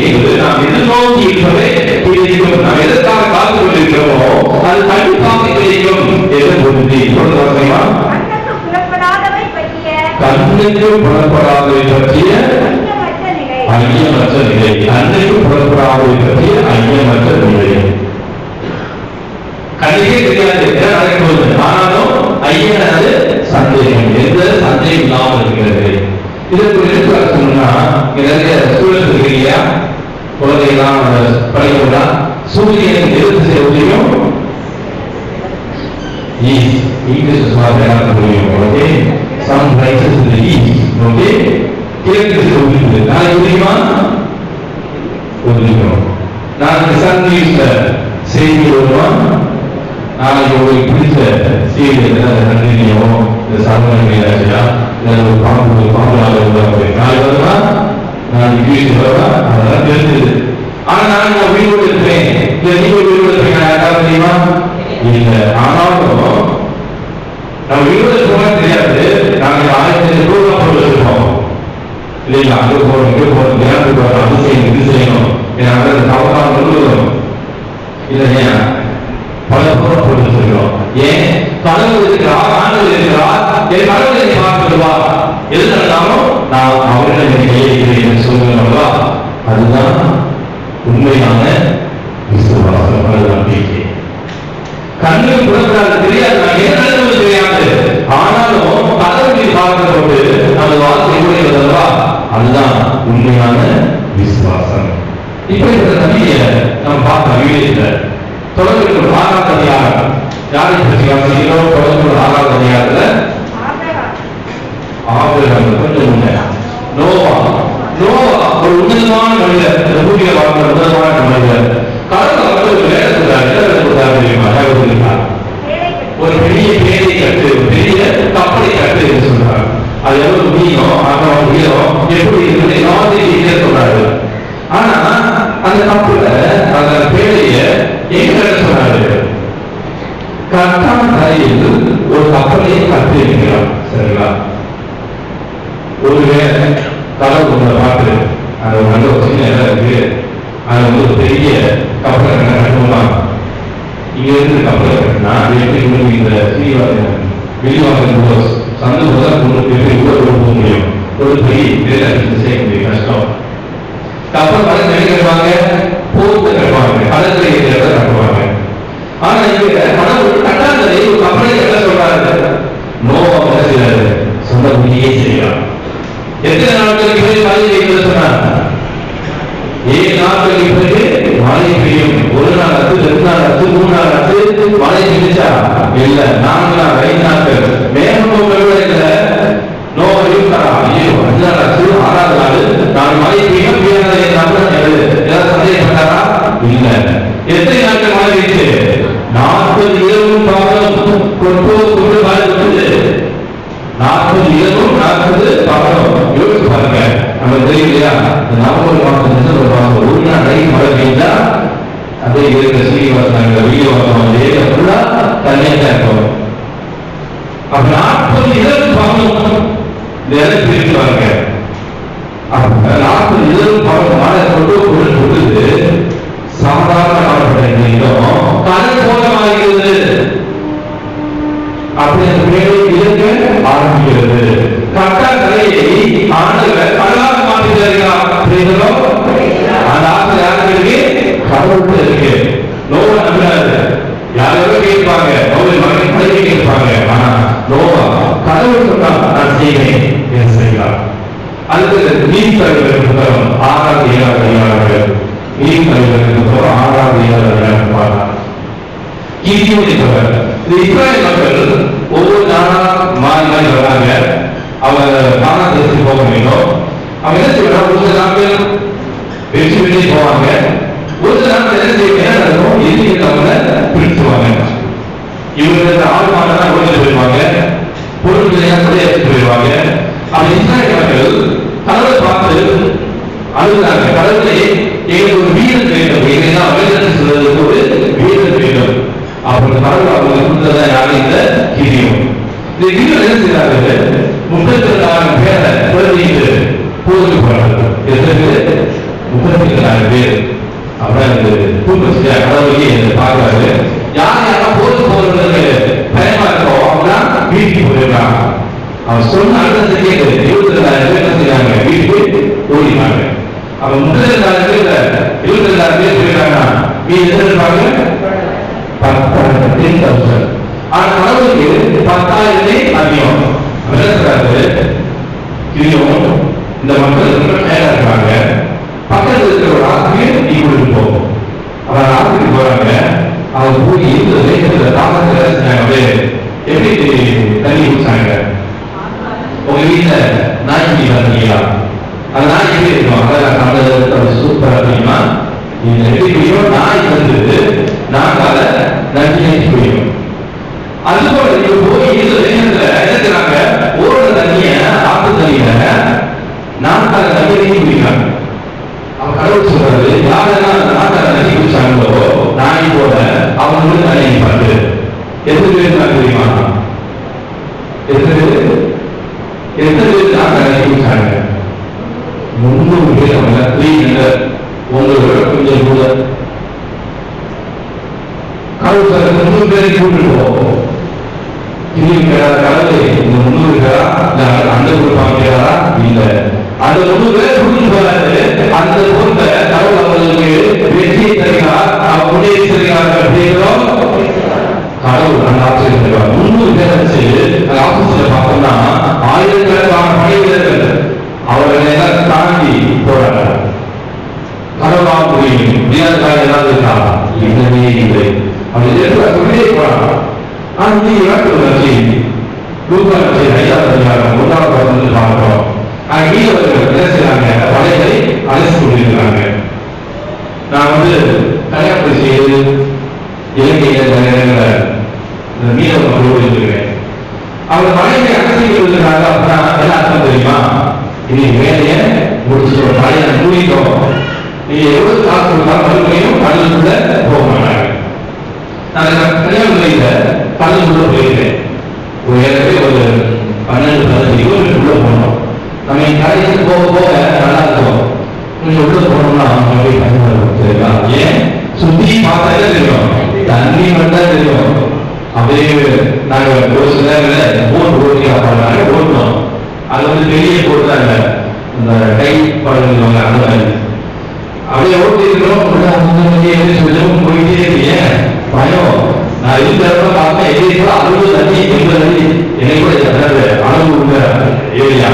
என்பது நாம் எதிர்நோக்கி இருப்பவை கிடைக்கும். நாம் எதற்காக காத்து கொண்டிருக்கிறோமோ அது கண்டிப்பாக கிடைக்கும் என்று பொருந்தி. கண்ணுக்கு புலப்படாதவை பற்றிய ஐயமற்ற நிலை. கண்ணுக்கு புலப்படாதவை பற்றிய ஐயமற்ற நிலை. கண்ணுக்கே தெரியாது என்ன நடக்கும்போது, ஆனாலும் ஐயனது சந்தேகம், எந்த சந்தேகம் இல்லாமல் இருக்கிறது. இதற்கு எடுத்துக்காட்டு சொன்னா, நிறைய ஸ்டூடெண்ட்ஸ் இருக்கீங்க, குழந்தைகளாம் படிக்கிறதா, சூரியன் எதிர்த்து செய்ய முடியும், இங்கிலீஷ் முடியும். Okay, sun rises in the east. Okay, கிழக்கு திசை உதிக்குது. நாளைக்கு உதிக்குமா? உதிக்கும். நாளைக்கு சன் நியூஸ்ல செய்தி வருமா? நாளைக்கு உங்களுக்கு பிடிச்ச சீரியல் கண்டினியூ, இந்த சமூக மீனாட்சியா, இல்லை ஒரு பாம்பு நாளைக்கு வருமா? நாளைக்கு வீட்டு வருவா? அதெல்லாம் தெரிஞ்சது. ஆனா நான் வீடு இருக்கிறேன், இல்லை நீங்க வீடு இருக்கிறீங்க, யாராவது தெரியுமா? இல்லை. ஆனாலும் நம்ம வீடு போக தெரியாது. நாங்கள் 1000 ரூபாய் பொருள் வச்சிருக்கோம் இல்லைங்களா? அங்கே போகணும், இங்கே போகணும், நேரத்துக்கு போகணும், அது செய்யணும், இது செய்யணும், ஏன்னா தவறாக கொண்டு இல்லையா? பல பொருள் பொருள் வச்சிருக்கிறோம். ஏன்? கடவுள் இருக்கிறார், ஆண்டவர் இருக்கிறார், என் கடவுளை பார்த்துடுவா, எது நடந்தாலும் நான் அவரிடம் என்னை கையெழுக்கிறேன் சொல்லுங்களா? அதுதான் உண்மையான விசுவாசம், அது நம்பிக்கை. கண்ணுக்கு புறப்படாத தெரியாது, நான் என்ன நடந்தது தெரியாது, ஆனாலும் கடவுளை பார்க்கிறோடு நமது வாழ்க்கை முடிவதல்லவா, அதுதான் உண்மையான விசுவாசம். இப்படிப்பட்ட நம்பிக்கையை நம்ம பார்த்த வீடியோ தொடர்ந்து 6ஆம் அதிகாரம் யாரை பற்றி வாசிக்கிறோம்? தொடர்ந்து 6ஆம் அதிகாரத்துல ஆபிரகாம் கொஞ்சம் முன்ன நோவா ஒரு உன்னதமான மனிதர், பூமியில வாழ்ந்த உன்னதமான மனிதர். கடவுள் அவர்கள் ஒரு வேலை சொல்றாரு. என்ன வேலை சொல்றாரு தெரியுமா? ஒரு பெரிய பேரை கட்டு, பெரிய கப்பலை கட்டு என்று சொல்றாரு. அது எவ்வளவு மீனும் அகம் உயரம் எப்படி இருக்குது சொல்றாரு. ஆனா அந்த கப்பல அந்த பேரைய எங்க சொன்னாரு? கட்டான தரையில் ஒரு கப்பலையை கட்டி இருக்கிறார். சரிங்களா? ஒருவேளை கடவுள் உங்களை பார்த்து அந்த நல்ல ஒரு சின்ன இடம் இருக்கு, அது ஒரு பெரிய கப்பலை கட்டணுமா? இங்க இருந்து கப்பலை கட்டினா எப்படி உங்களுக்கு இந்த வெளிவாசல் சந்து எப்படி கூட போக முடியும்? ஒரு பெரிய செய்ய முடியும், கஷ்டம். கப்பல் கடல் கட்டுவாங்க, போர்த்து கட்டுவாங்க, கடற்கரை கட்டுவாங்க. ஆனா இங்க கடவுள் கட்டாததை ஒரு கப்பலை கட்ட சொல்றாரு. நோவா என்ன செய்யறாரு? சொந்த புண்ணியே செய்யலாம். எத்தனை நாட்களுக்கு பிறகு மழை பெய்யுது சொன்னார்? 7 நாட்களுக்கு பிறகு மழை பெய்யும். 1 நாள் ஆச்சு, 2 நாள் ஆச்சு, 3 நாள் ஆச்சு, மழை பெய்யுச்சா? இல்ல. 4 நாள், 5 நாட்கள் மேகம் இருக்கிற நோவா இருக்கிறா. 5 நாள் ஆச்சு, 6ஆவது நாள் மழை பெய்யும். ஏதாவது சந்தேகப்பட்டாரா? இல்ல. எத்தனை நாட்கள் மழை பெய்யுது? 40 இரவும் பகலும் கொண்டு மழை பெய்யுது. 40 இரவும் 40 பகலும். யோசிச்சு பாருங்க. நம்ம தெரியும் இல்லையா? நவம்பர் மாதம், டிசம்பர் மாதம் ஒரு நாள் மழை பெய்தா அப்படியே இருக்கிற சீனிவாசன் வீடியோ ஃபுல்லா தனியாக தான் இருக்கும். அப்ப 40 இதழ் பக்கம் இந்த இடம் பிரிச்சுவாங்க. அப்ப 40 இதழ் பக்கம் மாலை கொண்டு பொருள் கொடுத்து சாதாரண காலப்பட்ட இடம் கடல் போல மாறுகிறது. அப்படி அந்த மேலே இயற்கை ஆரம்பிக்கிறது. கட்டளையை ஆண்டவர் கடலாக மாற்றுகிறார். அந்த ஆசை யாருக்கு கடவுளுக்கு இருக்கு. நோவா நம்பினாரு. யாரோ கேட்பாங்க, நோவை மகன் பழகி கேட்பாங்க. ஆனா நோவா கடவுள் சொன்னா நான் செய்கிறேன் என்று செய்கிறார். அதுக்கு நீதித்தலைவர் புத்தகம் 6வது 7வது அதிகாரங்கள், நீதித்தலைவர் புத்தகம் 6வது 7வது அதிகாரம் பார்க்கலாம். இஸ்ராயல் மக்கள் ஒவ்வொரு நாளா மாறி மாறி வர்றாங்க. அவங்க கானா தேசத்துக்கு போக வேண்டும். அவங்க என்ன செய்வாங்க, ஒரு சில நாட்கள் வெற்றி வெற்றி போவாங்க. ஒரு சில நாட்கள் என்ன செய்வாங்க, எதிரிகள் அவங்களை பிடிச்சுவாங்க. இவங்களுக்கு ஆள் மாறா ஒழுங்கு போயிடுவாங்க, பொருட்களையெல்லாம் கொள்ளையடிச்சு போயிடுவாங்க. அவங்க இஸ்ராயல் மக்கள் கடவுளை பார்த்து அழுகிறாங்க. கடவுளை எங்களுக்கு ஒரு வீரன் வேண்டும், எங்கெல்லாம் வேதனை சொல்றதுக்கு ஒரு வீரன் வேண்டும். அப்படி கடவுள் அவங்க கொடுத்ததா யாரும் இந்த கிரியம். இந்த கிரியம் என்ன செய்யறாங்க, 32,000 பேரை குழந்தைக்கு போருக்கு போறாங்க. எத்தனை பேர்? 32,000 பேர். அப்புறம் பூர்வசியா கடவுளையே பார்க்கறாரு. யார் யாரும் போருக்கு போறவங்களுக்கு பயமா இருக்கோ அவங்களாம் வீட்டுக்கு போயிடுறாங்க. அவன் சொன்ன அடுத்த கேட்டு 22,000 பேர் என்ன செய்யறாங்க, வீட்டுக்கு ஓடினாங்க. அப்ப 32,000 பேர்ல 22,000 பேர் போயிடுறாங்கன்னா நீ எத்தனை இருப்பாங்க? 10,000. ஆனா கடவுளுக்கு 10,000 அதிகம். இந்த மக்கள் மேல இருக்காங்க. பக்கத்தில் இருக்கிற ஒரு ஆசிரியர் நீ கூட்டிட்டு போகும். அவர் ஆசிரியர் போறாங்க. அவர் போய் இந்த வேகத்துல தாக்கத்துல எப்படி தண்ணி குடிச்சாங்க. உங்க வீட்டுல நாய்க்குடி வந்தீங்களா? அந்த நாய் எப்படி இருக்கும், அதெல்லாம் சூப்பரா தெரியுமா? இந்த எப்படி புரியும், நாய் வந்து நாக்கால நன்றியை புரியும். அதுபோல நீங்க போய் இந்த வேகத்துல என்ன செய்றாங்க, ஓடுற தண்ணிய ஆத்து தண்ணியில நாக்கால நன்றியை குடிக்கிறாங்க. அவன் கடவுள் சொல்றாரு, யாரெல்லாம் நாக்கால நன்றி குடிச்சாங்களோ நாய் போல அவங்களுக்கு நன்றியை பார்த்து எத்தனை பேர் தான் தெரியுமா? எத்தனை பேர் நாக்கால நன்றி குடிச்சாங்க? 300 பேர். அவங்க உங்களோட கொஞ்சம் கூட கடவுள் சார் 300 பேரை கூப்பிட்டு போவோம். கடவுளை இந்த 300 பேரா அந்த குரூப் பேரா இல்ல, அந்த 300 பேரை கூப்பிட்டு போறாரு. அந்த பொருளை கடவுள் அவர்களுக்கு வெற்றியை தருகிறார், அவர் முன்னேறி தருகிறார் அப்படிங்கிறோம். கடவுள் அந்த ஆசிரியர் தருவார். 300 பேரை வச்சு அந்த ஆபீஸ்ல பார்த்தோம்னா ஆயிரக்கணக்கான படை வீரர்கள் அவர்களை எல்லாம் தாண்டி போறாங்க. கடவுளா புரியும் வீரர்கள் ஏதாவது இருக்கா? இல்லவே இல்லை. அப்படி சொல்லியே போறாங்க. ஆனா நீ வச்சு லூக்கா வச்சு 5வது அதிகாரம் 1வது வசனத்தை பார்க்கிறோம். மீனவர்கள் என்ன செய்யறாங்க, படைகளை அழைத்து கொண்டிருக்கிறாங்க. நான் கல்யாணம் செய்து இலங்கையில மீனவ மக்களோடு இருக்கிறேன். அவங்க மலையை அகற்றி கொண்டிருக்கிறாங்க. அப்படின்னா என்ன அர்த்தம் தெரியுமா? இன்னைக்கு வேலையை முடிச்சுட்டு மலையை மூடிட்டோம், நீங்க எவ்வளவு காசு கொடுத்தாலும் மறுபடியும் கடலுக்குள்ள போக மாட்டாங்க. நான் கன்னியாகுமரியில கடலுக்குள்ள போயிருக்கேன். ஒரு ஏற்கனவே ஒரு 12-15 கிலோமீட்டருக்குள்ள போனோம். நம்ம கடைக்கு போக போக நல்லா இருக்கும். கொஞ்சம் உள்ள போனோம்னா அப்படியே சரிங்களா? ஏன் சுத்தி பார்த்தா தெரியும், தண்ணி மட்டும் தெரியும். அப்படியே நாங்க ஒரு சில நேரங்களில் போட் ஓட்டினாங்க, ஓட்டணும். அது பெரிய போட்டு தான் இல்லை, இந்த கை பழகுவாங்க அந்த மாதிரி. அப்படியே ஓட்டி இருக்கிறோம். போயிட்டே இருக்கீங்க, பயம். நான் இருந்த இடத்துல பார்த்தேன், எதிர்ப்பு 60 அடி 80 அடி என்னை கூட அளவு உள்ள ஏரியா.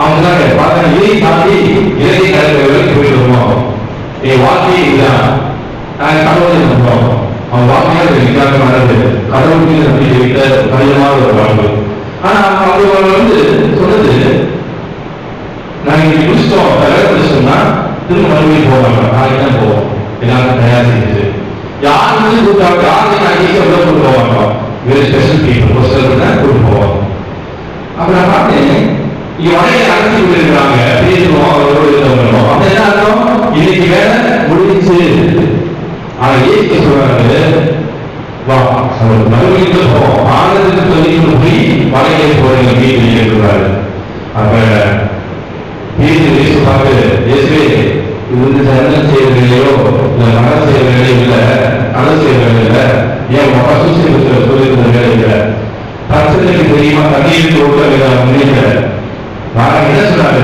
அவங்க தான் பார்த்தா இதை தாண்டி இலங்கை கடற்கரை வரைக்கும் போயிட்டு வருவோம். என் வாழ்க்கையே இதுதான். நாங்கள் கடவுளை நம்புறோம். அவன் வாழ்க்கையாக இல்லாத நடந்து கடவுளுக்கு நம்பிக்கை வைத்த கடினமான ஒரு வாழ்வு. ஆனா அவங்க சொன்னது, நாங்க இன்னைக்கு முடிச்சிட்டோம், வேலை முடிச்சோம்னா திரும்ப மறுபடியும் போவாங்க, நாளைக்கு தான் போவோம். எல்லாரும் தயார் செஞ்சு யார் கூப்பிட்டாங்க, யாரையும் நான் ஈஸியாக உள்ள கொண்டு போவாங்க. வெரி ஸ்பெஷல் பீப்புள் ஹோஸ்டல் தான் கூட்டு போவாங்க. அப்ப நான் பார்த்தேன், இங்க வரையை அழைச்சி கொண்டிருக்கிறாங்க, பேசுவோம், அவரோடு இருந்தவங்களும். அப்ப என்ன அர்த்தம், இன்னைக்கு வேலை முடிஞ்சு பார்த்து இயேசுவே இது வந்து ஜனங்கள் செய்யற வேலையோ இல்ல மனம் செய்யற வேலையோ இல்ல கடல் செய்யற வேலை இல்ல ஏன் பசு சொல்லியிருந்த வேலை இல்ல பிரச்சனைக்கு தெரியுமா தண்ணீருக்கு ஓட்ட முன்னேற்ற நான் என்ன சொன்னாங்க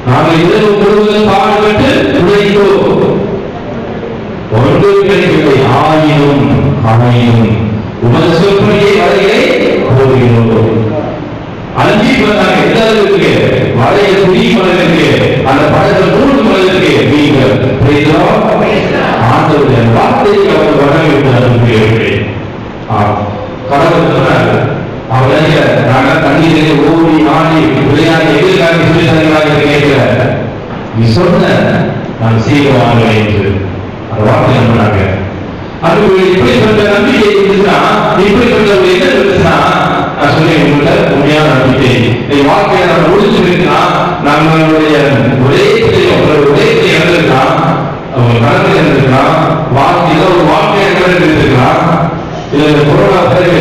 நாங்கள் இரவு முழுவதும் பாடுபட்டு உழைத்தோம் ஒன்று கிடைக்கவில்லை ஆயினும் உமது சொற்பனையை வரையை போகிறோம் அஞ்சு பண்ணாங்க எல்லாருக்கு வரைய துணி மலருக்கு அந்த படத்தில் 3 மலருக்கு நீங்கள் ஆண்டவருடைய வார்த்தையை அவர் வரவேற்று கடவுள் சொன்னார் அவங்க நாங்கள் தண்ணீரிலே ஓடி ஆடி விளையாடி எதிர்கால சொல்லி கேட்கிற நீ சொன்ன நான் சீக்கிரம் வாங்குவேன் என்று அந்த வார்த்தை நம்பினாங்க. அது இப்படிப்பட்ட நம்பிக்கை இருந்துச்சுன்னா இப்படிப்பட்ட ஒரு என்ன இருந்துச்சுன்னா நான் சொன்னேன் உங்கள்கிட்ட உண்மையான நம்பிக்கை நீ வாழ்க்கையை நம்ம முடிச்சுருக்கா நம்மளுடைய ஒரே இறந்திருக்கலாம் அவங்க கடந்து இறந்திருக்கலாம் வாழ்க்கையில ஒரு வாழ்க்கையை இருந்திருக்கலாம் இல்ல இந்த கொரோனா பிறகு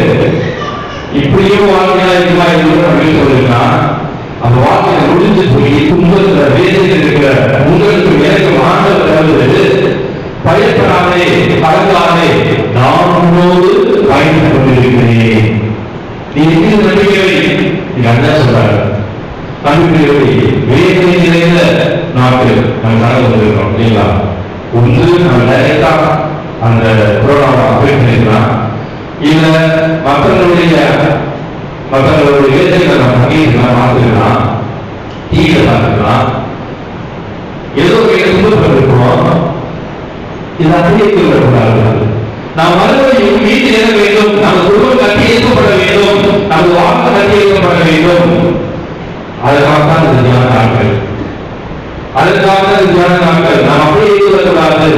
இப்படியும் வாழ்க்கையா இருக்குமா அப்படின்னு சொல்லிருக்கலாம் அந்த வாழ்க்கையை முடிஞ்சு போய் துன்பத்துல வேதனையில் இருக்கிற உங்களுக்கு எனக்கு ஆண்டவர் பயப்படாதே கலங்காதே நான் உன்னோடு பயணித்துக் கொண்டிருக்கிறேன் நீ எங்கே நம்பிக்கை நீங்க அண்ணா சொல்றாங்க நம்பிக்கை வேதனை நிறைந்த நாட்கள் நம்ம கடந்து வந்திருக்கிறோம் இல்லைங்களா ஒன்று நம்ம டைரக்டா அந்த கொரோனாவை அஃபெக்ட் பண்ணிக்கலாம் இல்ல மக்களுடைய வேதனைகளை நம்ம பகிர்ந்துக்கலாம் பார்த்துக்கலாம் டிவியில பார்த்துக்கலாம் ஏதோ துன்பப்பட்டிருக்கிறோம் இது அப்படியே கூடாது நாம் மறுபடியும் வீட்டில் இறங்க வேண்டும் நமது குடும்பம் கட்டி இயக்கப்பட வேண்டும் நமது வாழ்க்கை கட்டி இயக்கப்பட வேண்டும் அதற்காகத்தான் இந்த தியான நாட்கள் அதற்காக தியான நாட்கள் நாம் அப்படியே இருக்கக்கூடாது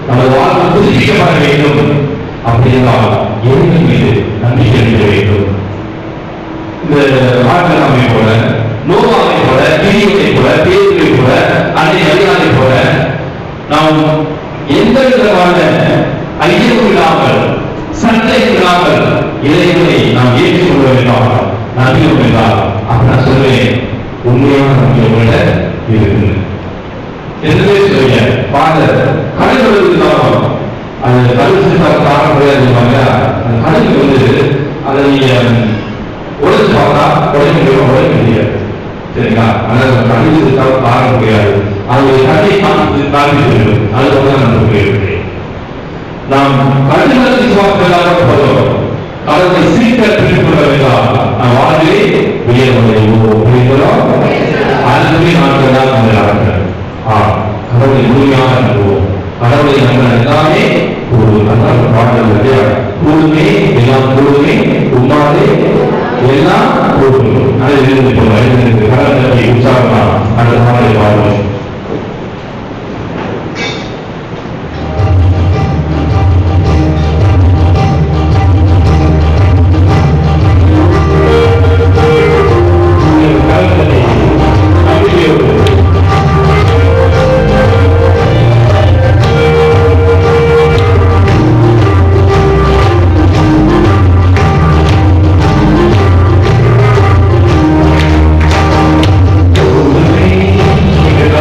நமது வாழ்க்கை புதுப்பிக்கப்பட வேண்டும் அப்படின்னால் இறைவன் மீது நம்பிக்கை வைக்க வேண்டும். இந்த ஆட்களை போல நோவாவை போல கிரியை போல பேருவை போல அன்னை மரியாதை போல நாம் எந்த விதமான ஐயம் இல்லாமல் சண்டை இல்லாமல் இறைவனை நாம் ஏற்றுக்கொள்ள வேண்டாம் நம்பிக்கை வேண்டாம் அப்ப நான் சொல்றேன் உண்மையான நம்பிக்கை இருக்கு எதுவே சொல்லுங்க ஃபாதர் கடவுள் இருந்தாலும் அது கருத்து காரணம் கிடையாது அந்த கடவுள் வந்து அதை நீங்க உழைச்சு பார்த்தா உழைக்க முடியாது சரிங்களா அதனால கருத்து காரணம் கிடையாது அவருடைய கதை காண்பித்து அதுதான் நான் இருக்கிறேன் நாம் கருத்து விசுவாசம் போதும் கடவுளை சீக்கிரம் பிடித்துக் கொள்ள வேண்டாம் நாம் வாழ்விலே உயர்வடைவோம் அதுவே நாட்கள் தான் நம்ம கடவுளை முழுமையாக நம்புவோம் கடவுளை நம்ம எல்லாமே பாடல்கள் கூடுமே எல்லாம் கூடுமே உமாதே எல்லாம் கூடும் அதை இருந்து கடவுளை உற்சாகமா அந்த பாடலை பாடுவோம். Thank you.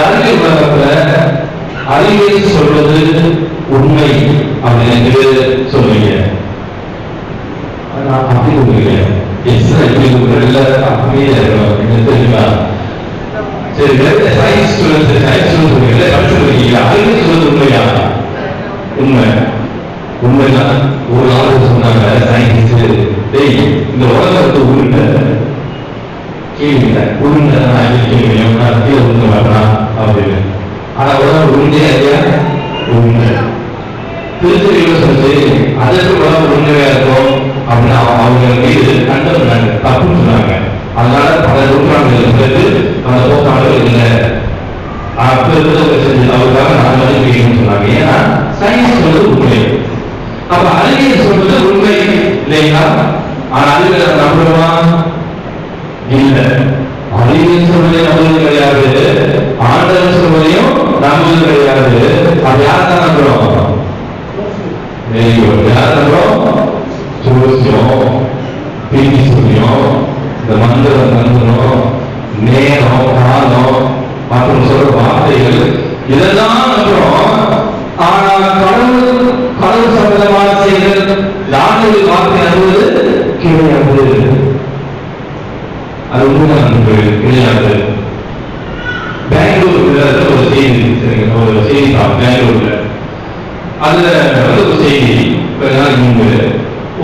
அறிவியல் உலகத்துல அறிவியல் சொல்வது உண்மை அப்படின்னு சொல்லுவீங்க. அப்படி சொல்லுவீங்க அப்படியே தெரியுமா? சரி, சயின்ஸ் சொல்லுவீங்க, அறிவியல் சொல்வது உண்மையா? உண்மை. உண்மைதான். ஒரு ஆள் சொன்னாங்க சயின்ஸ், இந்த உலகத்தை உருண்ட கேள்வியில உருண்டை கீழே உருண்ட வரலாம் அப்படின்னு. ஆனா உலகம் உருண்டே இல்லையா? உருண்டை. திருச்சியில் சொல்லி அதற்கு உலகம் உண்மையா இருக்கும் அப்படின்னு அவங்க மீது கண்டனம் தப்புன்னு சொன்னாங்க. அதனால பல நூற்றாண்டுகள் பிறகு அந்த போக்காளர்கள் இல்லை அப்ப செஞ்சு அவருக்காக நான் மதிப்பீங்கன்னு சொன்னாங்க. ஏன்னா சயின்ஸ் சொல்றது உண்மை. அப்ப அறிவியல் சொல்றது உண்மை இல்லைங்களா? ஆனா அறிவியல் நம்புறோமா? இல்ல. அறிவியல் சொல்வதை நம்புவது கிடையாது, ஆண்டவர் சொல்வதையும் நம்புவது கிடையாது. அது யார் தான் நம்புறோம்? யார் நம்புறோம்? ஜோசியம், பீட்டி சொல்லியும், இந்த மந்திரம், நேரம், காலம் மற்றும் சொல்ற வார்த்தைகள் இதெல்லாம் நம்புறோம். ஆனா கடவுள் சம்பந்தமான செயல்கள் யாருடைய வார்த்தை நம்புவது கிடையாது. அது உண்மைதான் கிடையாது. பெங்களூர்ல ஒரு செய்தி, ஒரு செய்தி தான் பெங்களூர்ல. அதுல ஒரு செய்தி முன்பு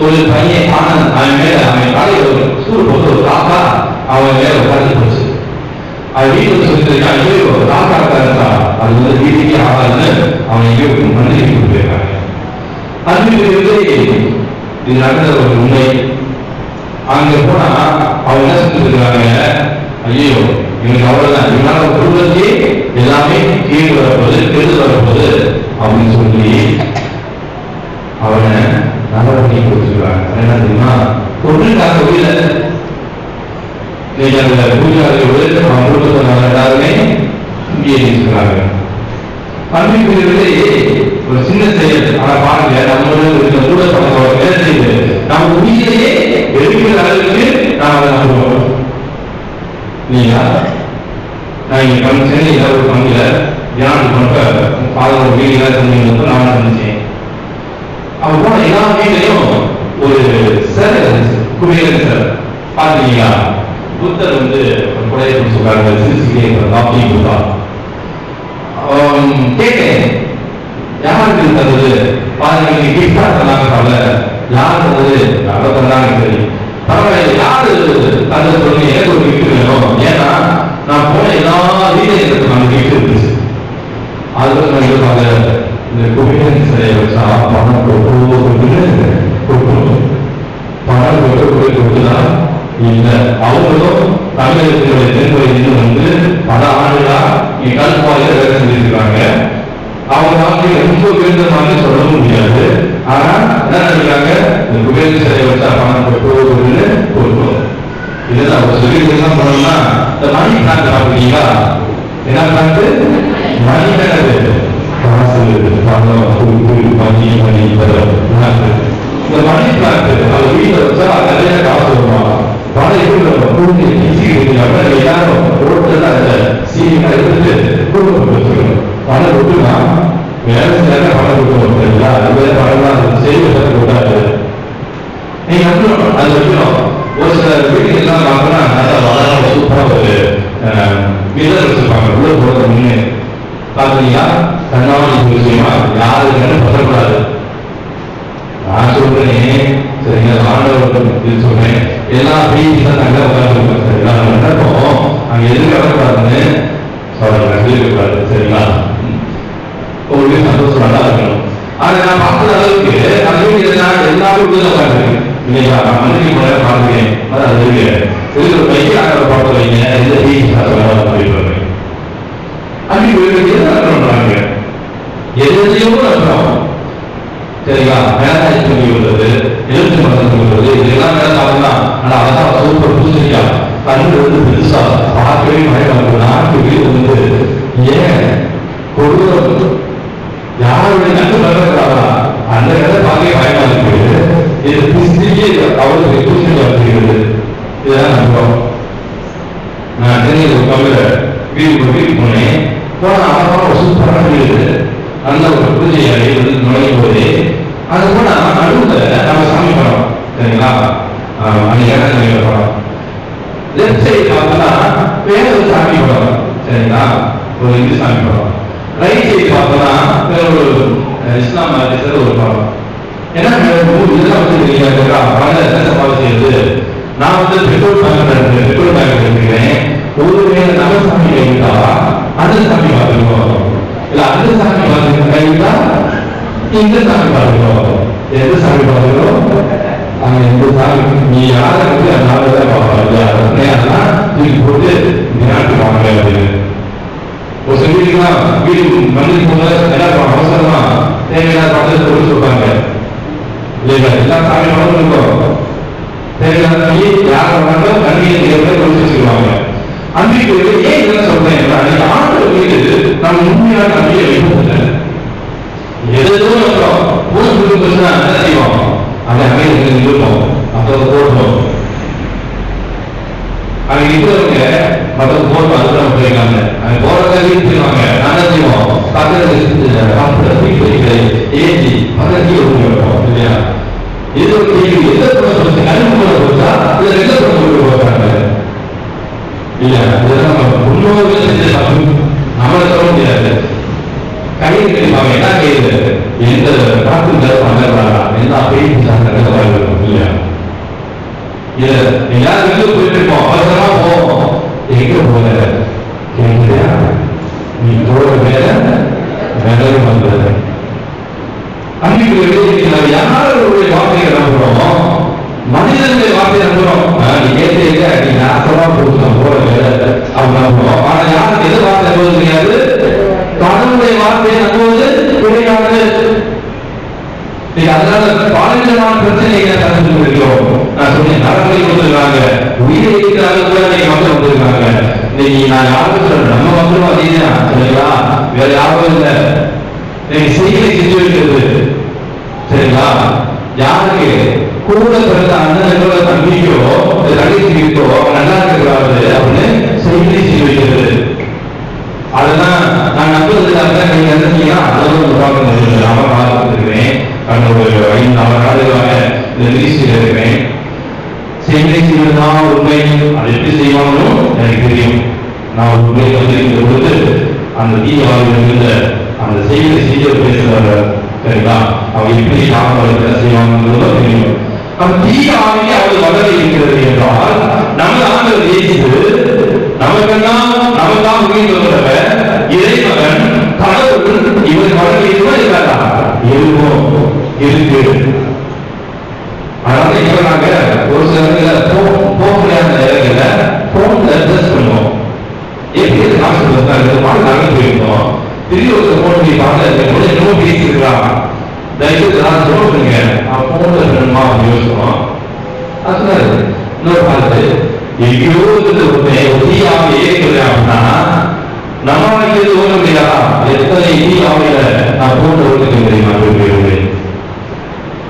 ஒரு பையன் அவன் மேல அவன் காலையில ஒரு ஸ்கூல் போட்டு ஒரு தாத்தா அவன் மேல உட்காந்து போச்சு. அவன் வீட்டுல சொல்லிட்டு ஐயோ தாத்தா இருந்தா அது வந்து வீட்டுக்கே ஆகாதுன்னு அவன் எங்கேயோ மந்திரி போயிருக்காங்க. அது இது நடந்த ஒரு உண்மை. அங்க போனா அவங்க என்ன சொல்லிட்டு இருக்காங்க, ஐயோ இவனுக்கு அவ்வளவுதான், இவனால குடும்பத்தையே எல்லாமே கீழ் வரப்போது கெடுதல் வரப்போது அப்படின்னு சொல்லி அவனை நடவடிக்கை கொடுத்துருக்காங்க. என்ன தெரியுமா? பொண்ணுக்காக வீட இன்னைக்கு அந்த பூஜாரியோடு அவன் குடும்பத்தில் எல்லாருமே இங்கே இருக்கிறாங்க. பண்பிற்கு ஒரு சின்ன செயல். ஆனா பாருங்க, நம்மளோட கூட வேலை செய்து நம்ம உயிரையே எடுக்கிற அளவுக்கு நாம் அதை நம்புவோம் இல்லையா? நான் இங்க சென்னை ஒரு பங்குல தியானம் பண்ற பாதம் வீடுல செஞ்சு நான் நினைச்சேன். அவன் போன எல்லா வீட்லையும் ஒரு சார் குடியரசு சார் பாத்தீங்களா? புத்தர் வந்து கொடையை சொல்றாங்க, சிசிக்கே காப்பி கொடுத்தா கேட்டேன், யாருக்கு தந்தது? பாருங்க, நீங்க கிஃப்டா தந்தாங்க, யார் தந்தது? அதை தந்தாங்க. சரி பரவாயில்ல, யாரு தந்தது சொல்லி எனக்கு ஒரு கிஃப்ட் வேணும். ஏன்னா நான் போன எல்லா வீட்லையும் எனக்கு அந்த கிஃப்ட் இருந்துச்சு. அதுக்கு நான் இருப்பாங்க, இந்த குபியன் சிலையை வச்சா பணம் கொடுக்கணும். பணம் கொடுத்துதான் இல்லை. அவங்களும் தமிழகத்தினுடைய தென்வழியில் வந்து பல ஆண்டுகளா இங்க கல்பாலையில வேலை செஞ்சிருக்கிறாங்க. அவங்க நாட்டில் ரொம்ப உயர்ந்தமாக சொல்ல முடியாது. ஆனா என்ன நினைக்கிறாங்க, இந்த குபேர சிலையை வச்சா பணம் கொடுக்கணும். இதுதான் அவர் சொல்லி என்ன பண்ணணும்னா, இந்த மணி பிளான்ட் பாக்குறீங்களா? என்ன பிளான்ட்? மணி பிளான்ட், காசு பணம் மணி இந்த மணி பிளான்ட் அவர் வீட்டில் வச்சா நிறைய காசு வருவாங்க. பணம் எப்படி எல்லாரும் ரோட்ல சீனியா எடுத்துட்டு வச்சுக்கணும். பணம் விட்டுனா வேலை செய்ய பணம் கொடுக்கணும். சரிங்களா? அது பணம் செய்வதை கூடாது. நீங்க அது வைக்கணும். ஒரு சில வீட்டுக்கு எல்லாம் பார்க்கணும்னா நல்லா வளர சூப்பரா ஒரு மிதர் வச்சிருப்பாங்க. உள்ள போறது முன்னே பாத்தீங்களா? கண்ணாடி விஷயமா யாருக்குன்னு சொல்லக்கூடாது. நான் சொல்றேன் சரிங்களா? ஆண்டவர் சொல்றேன், எல்லாம் வீட்டுல நல்லா உட்காந்து சரிங்களா? நடக்கும் அங்க எதிர்பார்க்கக்கூடாதுன்னு சொல்லிருக்காரு. சரிங்களா? உங்களுக்கு சந்தோஷம் நல்லா இருக்கணும். ஆனா நான் பார்த்த அளவுக்கு அந்த வீட்டுல எல்லாரும் உட்காந்துருக்கேன் இல்லையா? நான் மந்திரி முறை பார்க்கிறேன். அது இருக்கு ஒரு பையன் பார்த்து வைங்க, எந்த அப்படின்றாங்க. அப்படி பண்றாங்க எதையோ நம்புறோம். சரிங்களா? மேலாஜ் சொல்லி உள்ளது, எழுத்து மதம் சொல்றது, இதெல்லாம் மேல சாப்பிடலாம். ஆனா அதான் சூப்பர் பூசணிக்கா கண்ணு வந்து பெருசா பார்க்கவே மழை நாட்டுக்கு வந்து ஏன் கொடு யாருடைய கண்ணு வளர்க்கிறாங்களா அந்த இடத்த பார்க்கவே பயமா இருக்கு. இது பிசிக்கே அவருக்கு பூசணிக்கா வருகிறது. இதெல்லாம் நம்புறோம். நான் சென்னையில் ஒரு கவிதை வீட்டுக்கு போனேன். போனா அவன் ஒரு சூப்பரான வீடு, நல்ல ஒரு பூஜை அறை நுழையும் போது அது போனா நடுவில் நம்ம சாமி படம் சரிங்களா, அன்னைக்கு படம். லெஃப்ட் சைடு பார்த்தோம்னா வேற ஒரு சாமி படம் சரிங்களா, ஒரு இந்து சாமி படம். ரைட் சைடு பார்த்தோம்னா வேற ஒரு இஸ்லாம் ஒரு படம். ஏன்னா இதெல்லாம் செய்யுது. நான் பெட்ரோல் பேங்க் இருக்கிறேன். ஒருவேளை நம்ம சாமி கைவிட்டா அந்த சாமி பார்த்துருக்கோம், இல்ல அந்த சாமி பார்த்து கைவிட்டா இந்த சாமி பார்த்துருக்கோம். எந்த சாமி பார்த்துக்கிறோம்? அங்க எந்த சாமி நீ யாரை வந்து அதனாலதான் பார்ப்பாங்க, தூக்கி போட்டு நாட்டு வாங்க அப்படின்னு ஒரு சொல்லிக்கலாம். வீடு மந்திரி போது என்ன அவசரமா தேவையில்லாத படத்தை கொடுத்து சொல்றாங்க இல்லைங்களா, எல்லா சாமி படம் இருக்கும். தேவையில்லாத யார் வந்தாலும் கண்ணியை கொடுத்து வச்சுக்குவாங்க. அன்றைக்கு ஏன் என்ன சொல்றேன், ஆண்டு வீடு நம்ம உண்மையான நம்பிக்கை வைப்பதில்லை. எதுவும் என்ன செய்வோம், அதை அமைதியாக இருப்போம், அப்போ போடுவோம். அங்க இருக்கிறவங்க மற்ற போட்டு அதுதான் போயிருக்காங்க, அங்க போறத வீட்டுவாங்க. நாங்க செய்வோம் ஏசி பக்கத்தி வைப்போம் இல்லையா. இது ஒரு கேள்வி, எந்த படம் கரும்பு போச்சா இல்ல ரெண்டு படம் போறாங்க இல்லையா. இதெல்லாம் நம்ம முன்னோர்கள் செஞ்ச தப்பு, நம்மளை சொல்ல முடியாது. கையில் கிடைப்பாங்க என்ன கையில் எந்த காத்து பண்ணலாம், எல்லா பேச்சு சார்ந்த இல்லையா. இத எல்லாரும் வெளியே போயிட்டு இருக்கோம், அவசரமா போவோம். எங்க போல கேட்கிறியா, நீ போற மேல மேலும் வந்தது. அன்னைக்கு யாருடைய வார்த்தையை நம்புறோம், மனிதனுடைய வார்த்தையை நம்புறோம். நீ கேட்க நீ நாசமா போட்டு போற மேல அவங்க நம்புறோம். ஆனா யாருக்கு எது வார்த்தை நம்புவது தெரியாது, கடவுளுடைய வார்த்தையை நம்புவது கிடையாது. அதனால பாலினமான பிரச்சனைகளை தந்து இருக்கிறோம். நான் சொன்னேன் நரம்பை கொடுத்துருக்காங்க, உயிரை இருக்கிறாங்க கூட நீங்க மக்கள் வந்துருக்காங்க. இன்னைக்கு நான் யாருக்கு சொல்றேன், நம்ம மக்களும் அதேதான் சரிங்களா, வேற யாரும் இல்லை. இன்னைக்கு செய்தியை செஞ்சு வைக்கிறது சரிங்களா. யாருக்கு கூட பிறந்த அண்ணனோட தம்பிக்கோ தங்கச்சிக்கோ நல்லா இருக்கிறாரு அப்படின்னு செய்தியை செஞ்சு வைக்கிறது. அதெல்லாம் நான் நம்புறதுக்காக நீங்க என்ன செய்யலாம், அளவு பார்த்துருக்கிறேன். ஒரு 5-6 நாடுகளாக இந்த நிகழ்ச்சியில் இருக்கிறேன். செய்தி செய்வதுதான் உண்மை, அதை எப்படி செய்வாங்களோ எனக்கு தெரியும். நான் உண்மை வந்து பொழுது அந்த தீவாவில் இருந்த அந்த செய்தியை செய்ய பேசுவாங்க சரிங்களா, அவங்க எப்படி காப்பாளர்கள் செய்வாங்க தெரியும். அந்த தீவாவிலே அவர்கள் வளர இருக்கிறது என்றால் நம்ம ஆண்டவர் இயேசு நமக்கெல்லாம் நமக்காக உயிர்த்தவர இறைமகன் கடவுள் இவர் வளர இருக்கிறதா இருக்கும் இருக்கு. அதனால இப்ப நாங்க ஒரு சில போக முடியாத நேரங்கள போன்ல அட்ஜஸ்ட் பண்ணுவோம். எப்படி ஹாஸ்பிட்டல் நாங்கள் போயிருந்தோம், திடீர் ஒரு போன் பண்ணி பார்த்து என்னமோ பேசிருக்கலாம், தயவுசெய்து நான் சொல்லுங்க போன்ல வேணுமா யோசிச்சோம். அது இன்னொரு பார்த்து எங்கேயோ தீயாவை ஏற்கிறது அப்படின்னா நம்மளால இது ஓட முடியாதா, எத்தனை தீயாவையில நான் போன்ற ஓட்டுக்கு தெரியுமா போயிருக்கிறேன்.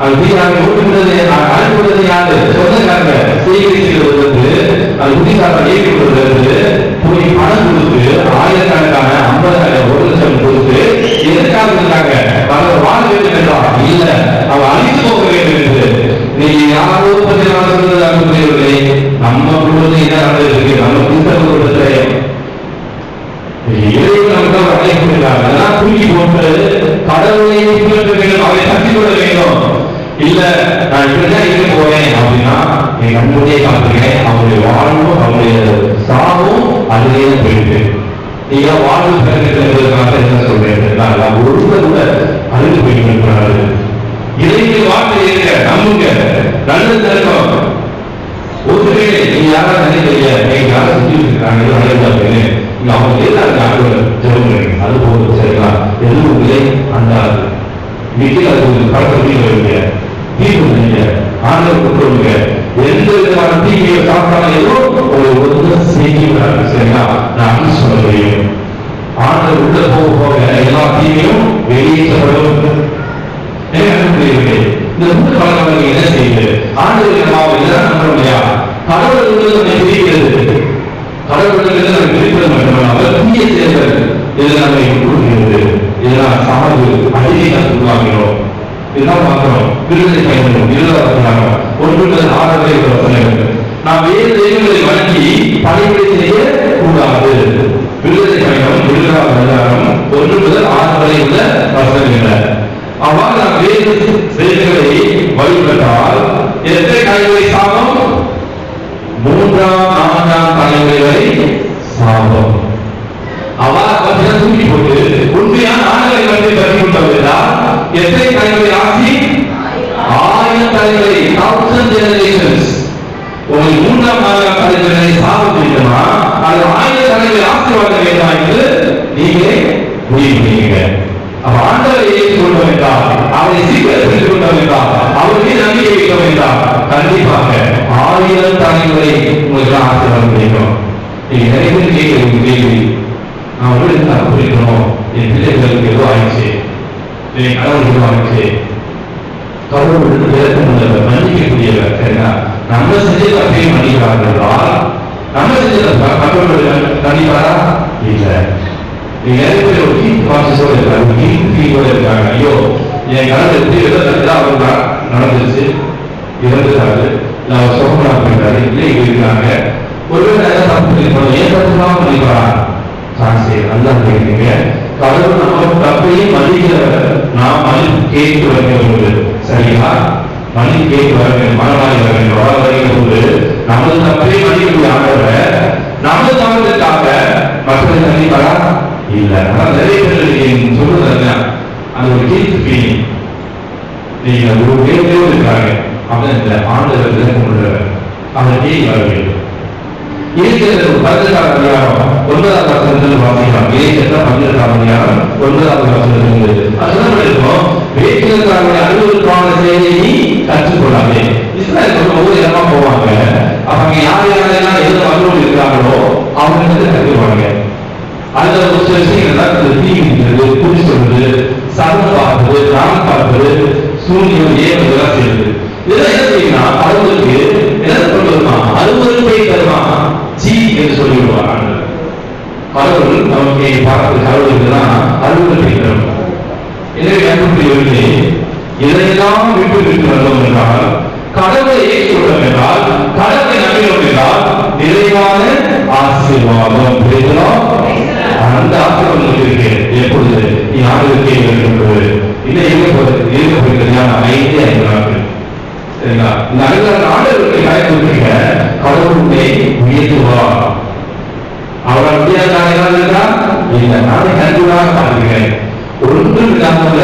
அது தீயாவை ஓட்டுகிறது அனுப்புறது யாரு, சொந்தக்காரங்க சேகரிக்கிறது வந்து அது புத்திசாரம் இயக்கப்படுறது போய் பணம் கொடுத்து ஆயிரக்கணக்கான 50,000 1 லட்சம் கொடுத்து எதற்காக இருக்காங்க, பலர் வாழ வேண்டும் என்றா இல்ல அவன் அழித்து போக வேண்டும் என்று. நீங்க யாரோ பற்றி நான் சொல்றது அனுப்புகிறீர்களே, நம்ம குடும்பத்தில் என்ன நடந்திருக்கு, நம்ம கிறிஸ்தவ குடும்பத்தில் இறைவன் நமக்கு அழைக்கிறார். அதெல்லாம் தூக்கி போட்டு கடவுளை பின்பற்ற வேண்டும், அவரை தட்டி கொள்ள வேண்டும். இல்ல நான் இப்படிதான் இருக்க போறேன் அப்படின்னா என் கண்முடியை காத்துக்கிறேன், அவருடைய வாழ்வும் அவருடைய சாவும் அதுலேயே போயிட்டு நீங்க வாழ்வு பிறகு என்ன சொல்றேன், ஒருவர் கூட அழுது போயிட்டு இறைவன் வார்த்தை இருக்க நம்புங்க, நல்லது நடக்கும். ஒருவேளை நீங்க யாராவது நினைக்கிறீங்க நீங்க யாரும் செஞ்சு இருக்காங்க இங்க அவங்க எல்லாருக்கும் ஆண்டவர் ஜெபம் அது போதும் சரிங்களா. எதுவும் இல்லை அண்டாது இன்னைக்கு அது ஒரு பழக்கத்தை வைங்க, தீர்வு செய்ய ஆண்டவர் கொண்டு எந்த விதமான தீமையை சாப்பிட்டாலும் ஏதோ ஒரு செய்கிறாங்க சரிங்களா. நான் அப்படி சொல்ல முடியும், ஆண்டவர் உள்ள போக போக எல்லா தீமையும் வெளியேற்றப்படும். இந்த மூன்று பழக்கம் என்ன செய்யுது, ஆண்டவர் நம்ப முடியா, கடவுள் தெரிகிறது, கடவுள் பிரிப்பது மட்டுமல்லாமல் தீய செயல்கள் இதில் விடுதலை பயணம் 1 முதல் 6 வரை உள்ள வசனங்கள். நாம் வேறு தெய்வங்களை வணங்கி பணிவிடை செய்ய கூடாது. விடுதலை பயணம் 1 முதல் 6 வரை உள்ள வசனங்கள். அவ்வாறு நாம் வேறு தெய்வங்களை வழிபட்டால் எத்தனை தலைமுறை சாபம்? 3ஆம் 4ஆம் தலைமுறை வரை சாபம். அவ்வாறு தூக்கி போட்டு உண்மையான ஆண்களை வந்து பற்றி கொண்டவர்களால் எத்தனை தலைமுறை ஆட்சி? 1000 தலைமுறை, 1000 generations. உங்களுக்கு 3ஆம் 4ஆம் தலைமுறை சாபம் இருக்குமா, அது 1000 தலைமுறை ஆசீர்வாதம் வேண்டாம் என்று நீங்களே முடிவு பண்ணுவீங்க. அப்ப ஆண்டவரை ஏற்றுக்கொண்டோம் என்றால், அவரை சீக்கிரம் தெரிந்து கொண்டோம் என்றால், அவர் மீது நம்பிக்கை வைத்தோம் என்றால், கண்டிப்பாக 1000 தலைமுறை உங்களுக்கு ஆசீர்வாதம் கிடைக்கும். நீங்க நிறைய பேர் கேட்கிற கேள்வி, நான் ஒரு தப்பு இருக்கணும், என் பிள்ளைகளுக்கு ஏதோ ஆயிடுச்சு, என் கடவுளுக்கு ஏதோ ஆயிடுச்சு. கடவுள் இறக்க முடியல, மன்னிக்கக்கூடியவர். சரிங்களா? நம்ம செஞ்ச தப்பையும் மன்னிக்கிறார்கள் என்றால், நம்ம செஞ்ச கடவுள் கண்டிப்பாரா? இல்லை. நிறைய பேர் ஒரு கீழ் கான்சியஸோட இருக்காங்க, கீழ் ஃபீலோட இருக்காங்க. ஐயோ, என் கடவுள் எப்படி எழுத அவங்க நடந்துருச்சு, இறந்துட்டாரு, இல்லை அவர் சொந்தமாக போயிட்டாரு, இல்லை இருக்காங்க. ஒருவேளை தப்பு இருக்கணும், ஏன் தப்புலாம் பண்ணிப்பாரா? சான்ஸே நல்லா கேட்குறீங்க. கடவுள் நம்ம தப்பையும் மன்னிக்கிறவர், நாம் மன்னிப்பு கேட்டு வருகிறது. சரிங்களா? மன்னிப்பு கேட்டு வர வேண்டும், மனமாறி வர வேண்டும். வர வருகிற போது நமது தப்பையும் மன்னிக்கக்கூடிய ஆண்டவர் நமது தவறுக்காக மக்களை மன்னிப்பாரா? இல்லை. ஆனால் நிறைய பேர் சொல்றது அந்த ஒரு கீழ்த்து ஃபீலிங், நீங்க ஒரு வேலையோடு இருக்காங்க, அவன் இந்த ஆண்டவர் விளக்கம் உள்ளவர், அவன் தேடி வர வேண்டும். இருக்கிற 12ஆம் அதிகாரம் 9ஆம் வசனத்தில் வாசிக்கலாம். இருக்கிற 12ஆம் அதிகாரம் 9ஆம் வசனத்தில் அது என்ன இருக்கும்? வேற்றுக்காரருடைய அலுவலுக்கான செயலை நீ கற்றுக்கொள்ளாதே. இஸ்ராயல் ஒவ்வொரு இடமா போவாங்க, அவங்க யார் யாரெல்லாம் எந்த அலுவல் இருக்காங்களோ அவங்க கற்றுக்குவாங்க. அதுல ஒரு சில விஷயங்கள் தான் தீ இருக்கிறது, குறி சொல்றது, சரம் பார்ப்பது, ராம் பார்ப்பது, சூரியன் ஏவதெல்லாம் செய்யுது. இதெல்லாம் என்ன செய்யுன்னா கடவுளுக்கு என்ன கொண்டு வருமா? அலுவலகத்தை தருமா ஜி என்று சொல்லிவிடுவாங்க. கடவுள் நமக்கு பார்ப்பது கடவுளுக்குதான் அலுவலகத்தை தரும். எனவே அன்புக்குரியவர்களே, இதையெல்லாம் விட்டு விட்டு வந்தோம் என்றால், கடவுளை ஏற்றுக்கொண்டோம் என்றால், கடவுளை நம்பினோம் என்றால் நிறைவான ஆசீர்வாதம் பெறுகிறோம். அந்த ஆசீர்வாதம் இருக்கு. எப்பொழுது நீ ஆண்டுக்கு இருக்கின்றது இல்லை இருக்க போகிறதுனா 5 நாட்கள். சரிங்களா? இந்த 5 ஆண்டுகளுக்கு காய்ச்சிருக்கீங்க. கடவுளை உயர்த்துவார். அவர் வித்தியாசம் இருக்கா? இல்லை. நானே கண்டிப்பாக பார்க்கிறேன். ஒன்றும் இல்லாமல்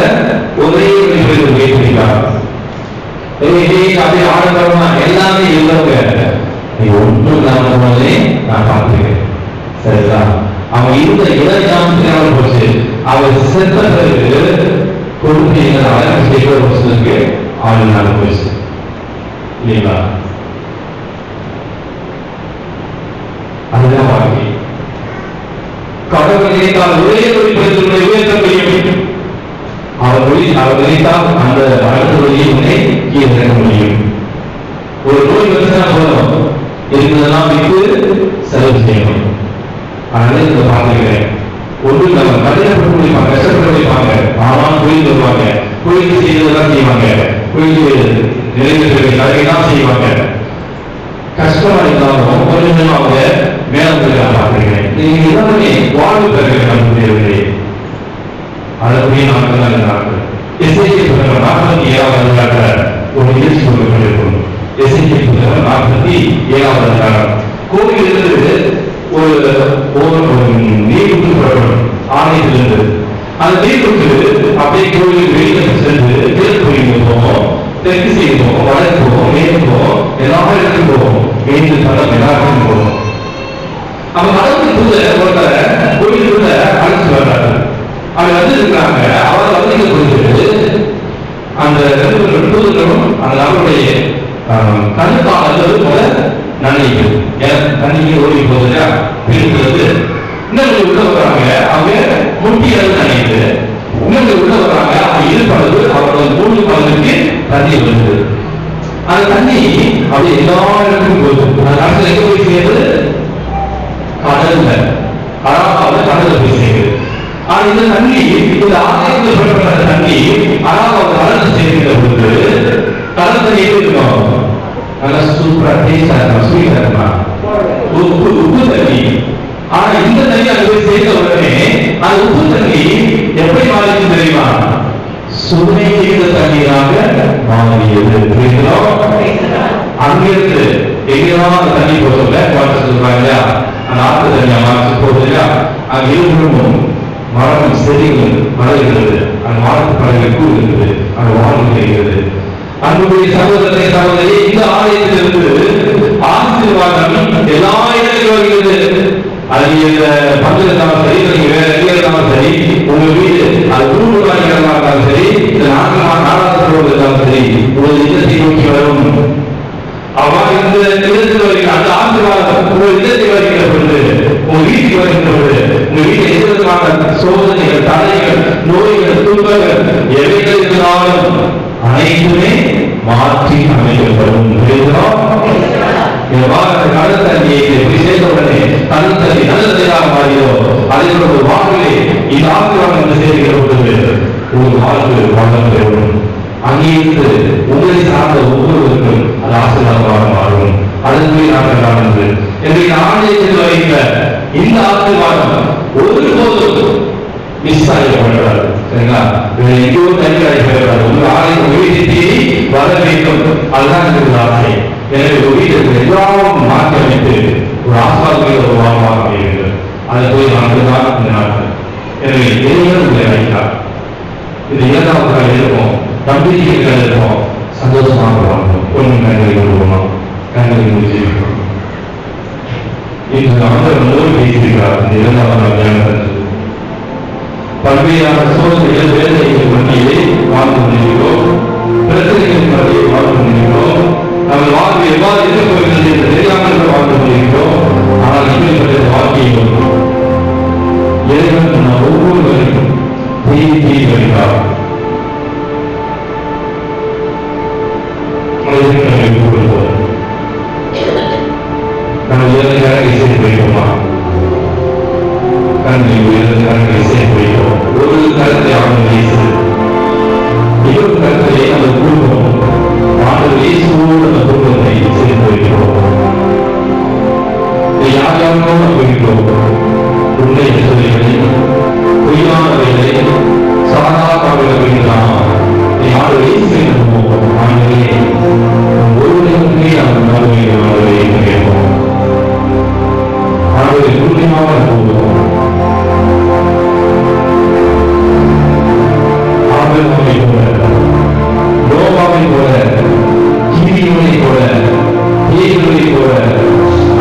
ஒரே உயர்த்திருக்கார். அப்படியே ஆடம்பரமா எல்லாமே இல்லவங்க, நீ ஒன்றும் இல்லாமல் போனதே நான் பார்க்கிறேன். சரிங்களா? அவன் இருந்த இடம் போச்சு. அவர் சென்ற பிறகு கொடுத்து அழகு செய்கிற வருஷத்துக்கு 6 நாள் போச்சு. இல்லைங்களா? அதுதான் வாழ்க்கை. கடவுள் நினைத்தால் ஒரே ஒரு உயர்த்த முடியும். அவர் நினைத்தால் அந்த அடுத்த வழியை கீழே இறக்க முடியும். ஒரு நோய் வந்துச்சுன்னா போதும், இருந்ததெல்லாம் விட்டு செலவு செய்யணும். அதனால இதை பார்த்துக்கிறேன். ஒன்று நம்ம கடினப்பட்டு முடிப்பாங்க, கஷ்டப்பட்டு முடிப்பாங்க, ஆனால் கோயிலுக்கு வருவாங்க, கோயிலுக்கு செய்யறதெல்லாம் செய்வாங்க, கோயிலுக்கு நிறைவேற்ற கதையெல்லாம் செய்வாங்க. கஷ்டமா இருந்தாலும் கொஞ்சம் அவங்க மேலே பார்த்துக்கிறேன். நீங்க எல்லாருமே வாழ்வு பெறுகிறீர்கள். அதற்குரிய நாட்கள் தான் இந்த நாட்கள். எஸ்ஐகே 47வது அதிகாரத்தில் ஒரு நிகழ்ச்சி கொடுக்கப்பட்டிருக்கும். எஸ்ஐகே 47வது அதிகாரம் கோவிலிருந்து ஒரு நீர்வுக்கு புறப்படும் ஆலயத்திலிருந்து. அந்த நீர்வுக்கு அப்படியே கோவிலுக்கு வெளியில் சென்று கிழக்கு கோயிலுக்கு போவோம், தெற்கு சைடு போவோம், வடக்கு போவோம், மேற்கு போவோம், எல்லா இடத்துக்கும் போவோம், மேற்கு தளம் எல்லாருக்கும் போவோம். அவங்க மதத்துக்குள்ள ஒருத்தர கோயிலுக்குள்ள அழைச்சு வர்றாரு. அவங்க வந்து இருக்காங்க. அவர் வந்து போயிட்டு அந்த 2 தூதர்களும் அந்த நபருடைய கண்ணுக்கானது போல நன்மைகள் தண்ணிக்கு ஓடி போகுது பிரிக்கிறது. இன்னொரு உள்ள வர்றாங்க, அவங்க முட்டியது நினைக்குது. இன்னொரு உள்ள வர்றாங்க, அவங்க இருப்பது அவரோட 3 பகுதிக்கு தண்ணி வருது. அந்த தண்ணி அப்படி எல்லா இடத்துக்கும் போகுது. அந்த காலத்துல எங்க போய் சேர்ந்து கடல்ல கடல்ல போய் சேர்க்குது. ஆனா இந்த தண்ணி, இந்த ஆலயத்தில் பெறப்பட்ட தண்ணி அராபாவது கடல்ல சேர்க்கிற பொழுது நல்ல தண்ணி எப்படி இருக்கும்? நல்லா சூப்பரா டேஸ்டா இருக்கும், ஸ்வீட்டா இருக்குமா? உப்பு தண்ணி. ஆனா இந்த தண்ணி அங்க போய் சேர்த்த உடனே அந்த உப்பு தண்ணி எப்படி மாறிச்சு தெரியுமா? சுவை மிகுந்த தண்ணீராக மாறியது. அங்கிருந்து எங்கேதான் அந்த தண்ணி போறதில்ல, வாட்டர் சொல்றாங்க இல்லையா, அந்த ஆற்று தண்ணியா மாற்றி போகுது இல்லையா, அங்க இருபுறமும் மரம் செடிகள் மலர்கிறது, அந்த மரத்து பறவைகள் கூறு இருக்குது, அங்க வாழ்வு கிடைக்கிறது. அன்புடைய சகோதரனை சகோதரி, இந்த ஆலயத்திலிருந்து ஆசீர்வாதம் எல்லா இடங்களிலும் வருகிறது. அது இந்த பங்கு இருந்தாலும் சரி, நீங்க வேற எங்கே இருந்தாலும் சரி, உங்க வீடு அது குருகுலமாக இருந்தாலும் சரி, இந்த நாடாளுமன்ற இருந்தாலும் சரி, உங்கள் இல்லத்தை நோக்கி வரும். அவ்வாறு இந்த நிலத்தில் வருகிற அந்த ஆசீர்வாதம் உங்கள் இல்லத்தை வருகிற பொழுது, உங்க வீட்டுக்கு வருகின்ற பொழுது, உங்க வீட்டில் எந்த விதமான சோதனைகள், தடைகள், நோய்கள், துன்பங்கள் எவைகள் இருந்தாலும் அனைத்துமே மாற்றி அமைக்கப்படும். கடல் தண்ணியை சேர்ந்த உடனே கடல் தண்ணி நல்ல தண்ணீராக மாறியோ, அதே ஒரு வாழ்விலே இந்த ஆசீர்வாதம் என்று சேர்க்கிற பொழுது ஒரு வாழ்வு வளம் பெறும். அங்கிருந்து உங்களை சார்ந்த ஒவ்வொருவருக்கும் அது ஆசீர்வாதமாக மாறும். அதற்கு நாங்கள் காணது என்னுடைய ஆலயத்தில் வருகிற இந்த ஆசீர்வாதம் ஒருபோதும் மிஸ் ஆகிவிடாது. சரிங்களா? எங்கேயோ தண்ணி அடைக்கப்படாது. உங்க ஆலயம் வீட்டை வர வேண்டும், அதுதான் எங்களுக்கு ஆசை. எனவே ஒரு வீட்டிற்கு எல்லாம் மாற்றி அமைத்து ஒரு ஆஸ்வாதத்தை ஒரு வாழ்வாக அமைகிறது. அதை போய் நாங்கள் தான் இந்த நாட்கள். எனவே இறைவன் உங்களை அழைத்தார். இது இரண்டாவது நாள் இருக்கும், நம்பிக்கைகள் இருக்கும், சந்தோஷமாக வாழ்வோம். கொஞ்சம் கண்களை விடுவோம், கண்களை முடிச்சிருக்கிறோம். இன்று ஆண்டவர் பேசியிருக்கிறார். இந்த இரண்டாவது நாள் தியானத்தில் பல்வேறான சோதனைகள், வேதனைகள் மத்தியிலே வாழ்ந்து கொண்டிருக்கிறோம், பிரச்சனைகள் மத்தியே வாழ்ந்து கொண்டிருக்கிறோம். நம்ம வாழ்க்கை எவ்வாறு எதிர்கொள்கிறது என்று தெரியாமல் வாழ்ந்து கொண்டிருக்கிறோம். ஆனால் இப்படிப்பட்ட வாழ்க்கையும் இறைவன் நாம் ஒவ்வொருவருக்கும் தேடி வருகிறார். கூறுவோம், நம்ம இரண்டு கரங்களை சேர்த்து வைப்போமா? கண்களை இரண்டு கரங்களை சேர்த்து வைப்போம். ஒரு கருத்தை அவன் பேசு, இன்னொரு கருத்தை அந்த குடும்பம் ஆண்டவர் இயேசுவோடு அந்த குடும்பத்தை சேர்த்து வைக்கிறோம். யார் யாருக்கும் நம்புகிறோம். உண்மை சொல்லிகளை, பொய்யானவைகளை, சாதாரண ஆண்டவர் இயேசு நம்புவோம். ஆண்டவரே ஒருவரையுமே நாங்கள் நம்புகிறோம். ஆண்டவரை கேட்போம். ஆண்டவரை உண்மையாக நம்புவோம். ஆண்டவரை போல, நோவாவை போல, கீரியோனை போல, தேவனை போல,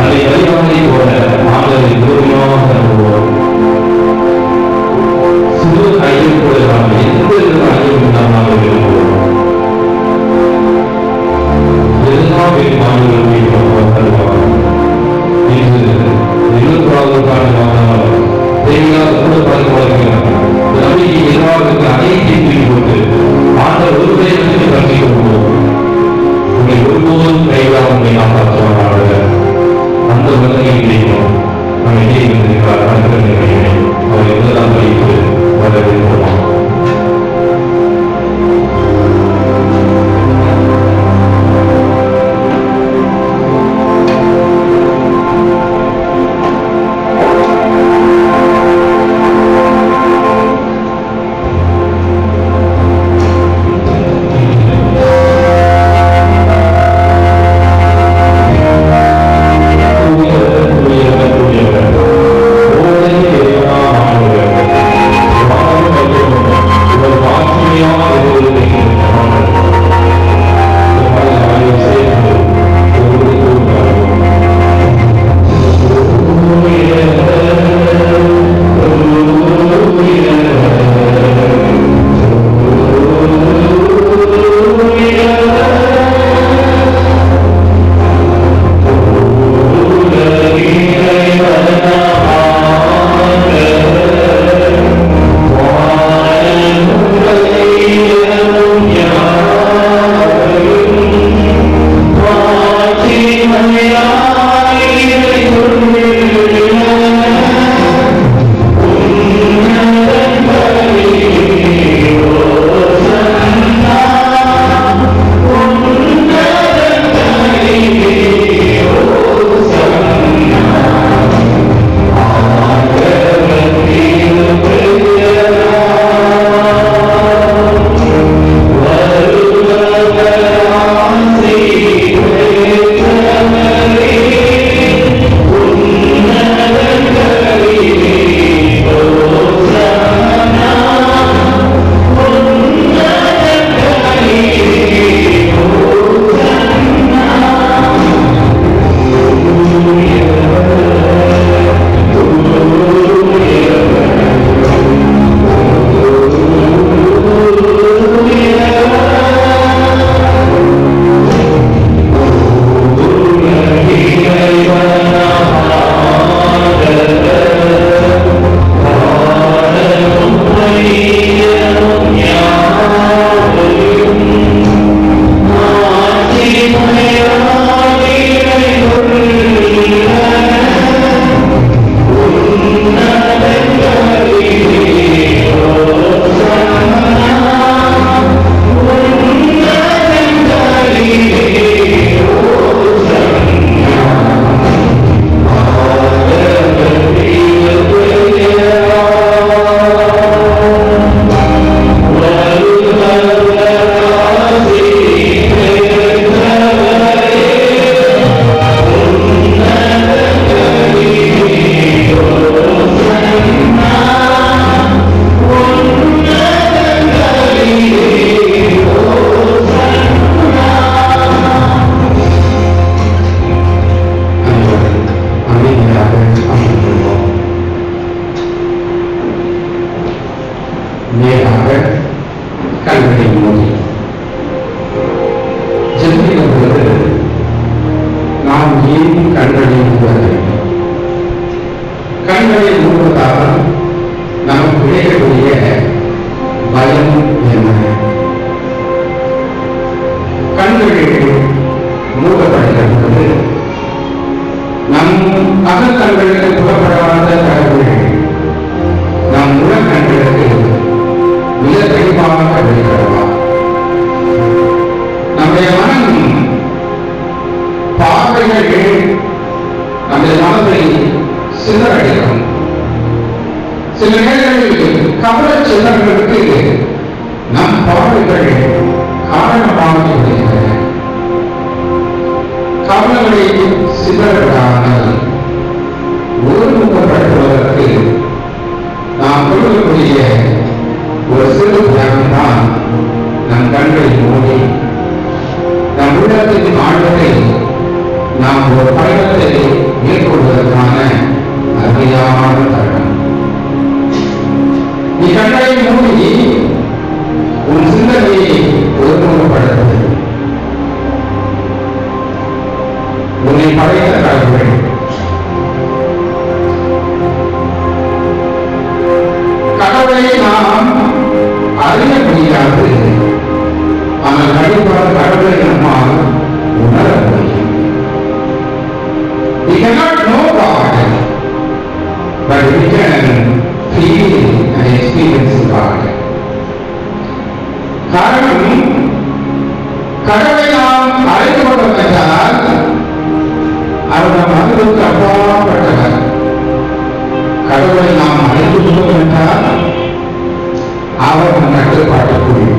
அதை அறியாமலை போல ஆண்டவரை உண்மையாக நம்புவோம். நேராக கண்களை மூடி ஜெபிக்கிற பொழுது நாம் ஏன் கண்களை மூட வேண்டும்? கண்களை மூடுவதால் நமக்கு கிடைக்கக்கூடிய பயம் என்ன? கண்கள் மூடப்படுகிற பொழுது நம் அகக்கண்களுக்கு புறப்படாத தகவல்கள் நம் உலகங்களுக்கு மிக தெளிவாக வெளிப்படலாம். நம்முடைய மனம் பார்வைகள் நம்முடைய மனதை சிதறடிக்கும். சில நேரங்களில் கவல சிலர்களுக்கு நம் பார்வைகள் காரணமாக விடுகின்றன. கவலைகளை சிதறவிடாமல் ஒருமுகப்படுத்துவதற்கு நாம் கொடுக்கக்கூடிய ஒரு சிறு தியானம் தான் நம் கண்களை மூடி நம் உள்ளத்தின் ஆழ்வதை நாம் ஒரு பயணத்தை மேற்கொள்வதற்கான அருமையான தருணம். நீ கண்களை மூடி உன் சிந்தனையை ஒருமுகப்படுத்து. உன்னை படைத்த கடவுள் கடவுளை நாம் அறிய முடியாது. ஆனால் கண்டிப்பாக கடவுளை நம்மால் உணர முடியும். We cannot know God, but we can feel and experience God. காரணம், கடவுளை நாம் அறிந்து கொண்டோம் என்றால் அவர் நம் அறிவுக்கு அப்பாற்பட்டவர். கடவுளை நாம் அறிந்து கொண்டோம் என்றால் அவர் நம் கட்டுப்பாட்டுக்குள்.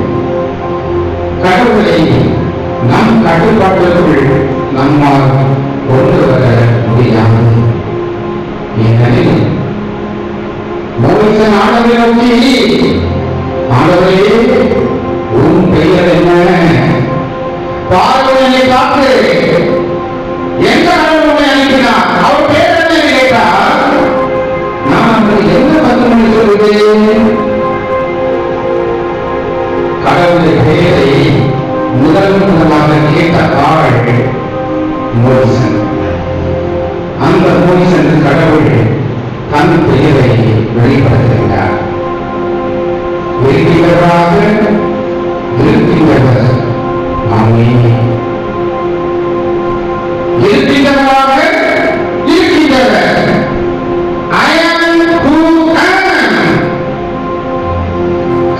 கடவுளை நம் கட்டுப்பாட்டுக்குள் நம்மால் கொண்டு வர முடியாது. ஏனெனில் மோசன் ஆண்டவரை நோக்கி, ஆண்டவரே உன் பெயர் என்ன? பார்வையை காத்து எந்த கடவுளை அனுப்பினார்? அவர் பேர் என்ன கேட்டார்? நான் என்ன பதில் சொல்லுவேன்? கடவுளுடைய பெயரை முதலாக கேட்ட ஆள் மோசன். அந்த மோசன் கடவுள் தன் பெயரை வெளிப்படுத்துகிறார். இருக்கிறவராக இருக்கின்றவர் நாமே. இருக்கின்றவராக இருக்கின்றவர். I am who am.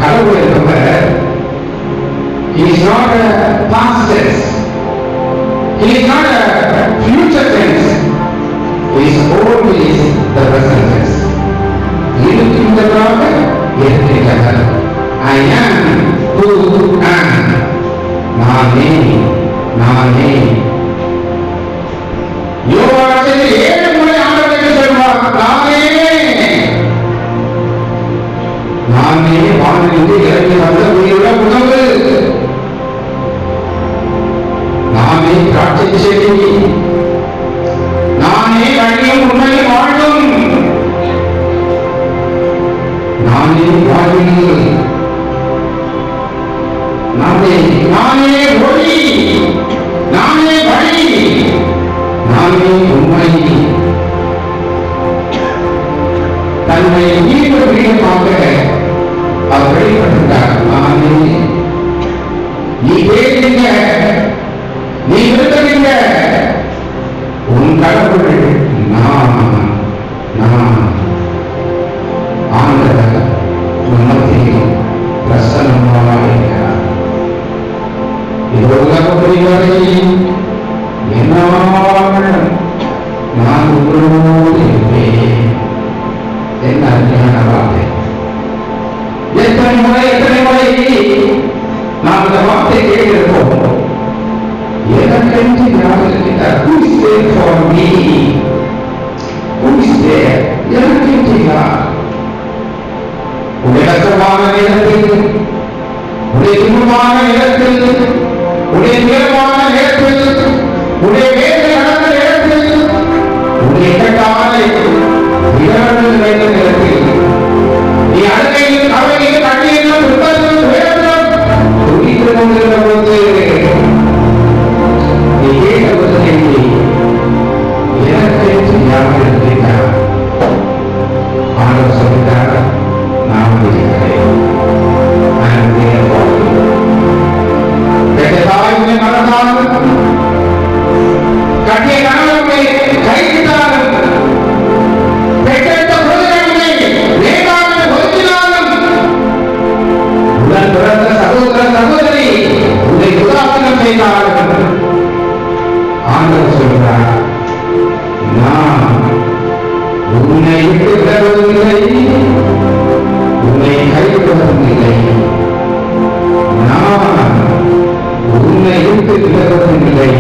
கடவுள் என்பவர் he is not a past tense. He is not a future tense. He is always the present tense. இருக்கின்றவராக இருக்கின்றவர். I am who am. நானே நானே. யோவாசில் 7 முறை ஆண்டவருக்கு சொல்வார், நானே நானே வானிலிருந்து இறங்கி வந்த உயிருள்ள உணவு. நானே திராட்சை செடி. நானே வழியும் உண்மையும் வாழும். நானே வாழ்வில். நானே ஒளி. நானே வழி. நானே உண்மை. தன்னை ஈர்ப்பு பிரியமாக அவர் வெளிப்பட்டிருந்தார். நானே. நீ கேட்கின்ற, நீ விரும்புகின்ற உன் கடவுள் நான். ஆண்டவர் உன்னத்தில் பிரசன்னமாக இருக்கிறார். இது உலக புரிவதை என்னால் நான் உங்களோடு இருப்பேன். என்ன அருமையான வார்த்தை! எத்தனை முறை நாம் இந்த வார்த்தை கேட்டிருப்போம். எனக்கென்று யார் இருக்கிறார்? Who is there for me? Who is there? எனக்கென்று யார்? உடைய கஷ்டமான நேரத்தில், உடைய துன்பமான நேரத்தில், உடைய துயரமான நேரத்தில், உடைய வேலை நடந்த நேரத்தில், உடைய இக்கட்டான இரவு நிறைந்த நேரத்தில், நீ அழுகையில் கவலையில் கண்ணீர் கொண்டிருந்த போது நீ கேட்ட ஒரு கேள்வி, எனக்கு யார் இருக்கிறார்? ஆண்டவர் சொல்லிட்டார், நான் இருக்கிறேன். தாயுமே மறந்தாலும் கட்டிய கணவனை கைவிட்டாலும் பெற்றெடுத்த குழந்தைகளை வேண்டாம் ஒதுக்கினாலும் உடன் பிறந்த சகோதர சகோதரி உன்னை உதாசீனம் செய்தார்கள். ஆண்டவர் சொல்கிறார், நான் உன்னை விட்டு விலகுவதில்லை, உன்னை கைவிடுவதில்லை. நான் உன்னை விட்டு விலகுவதில்லை,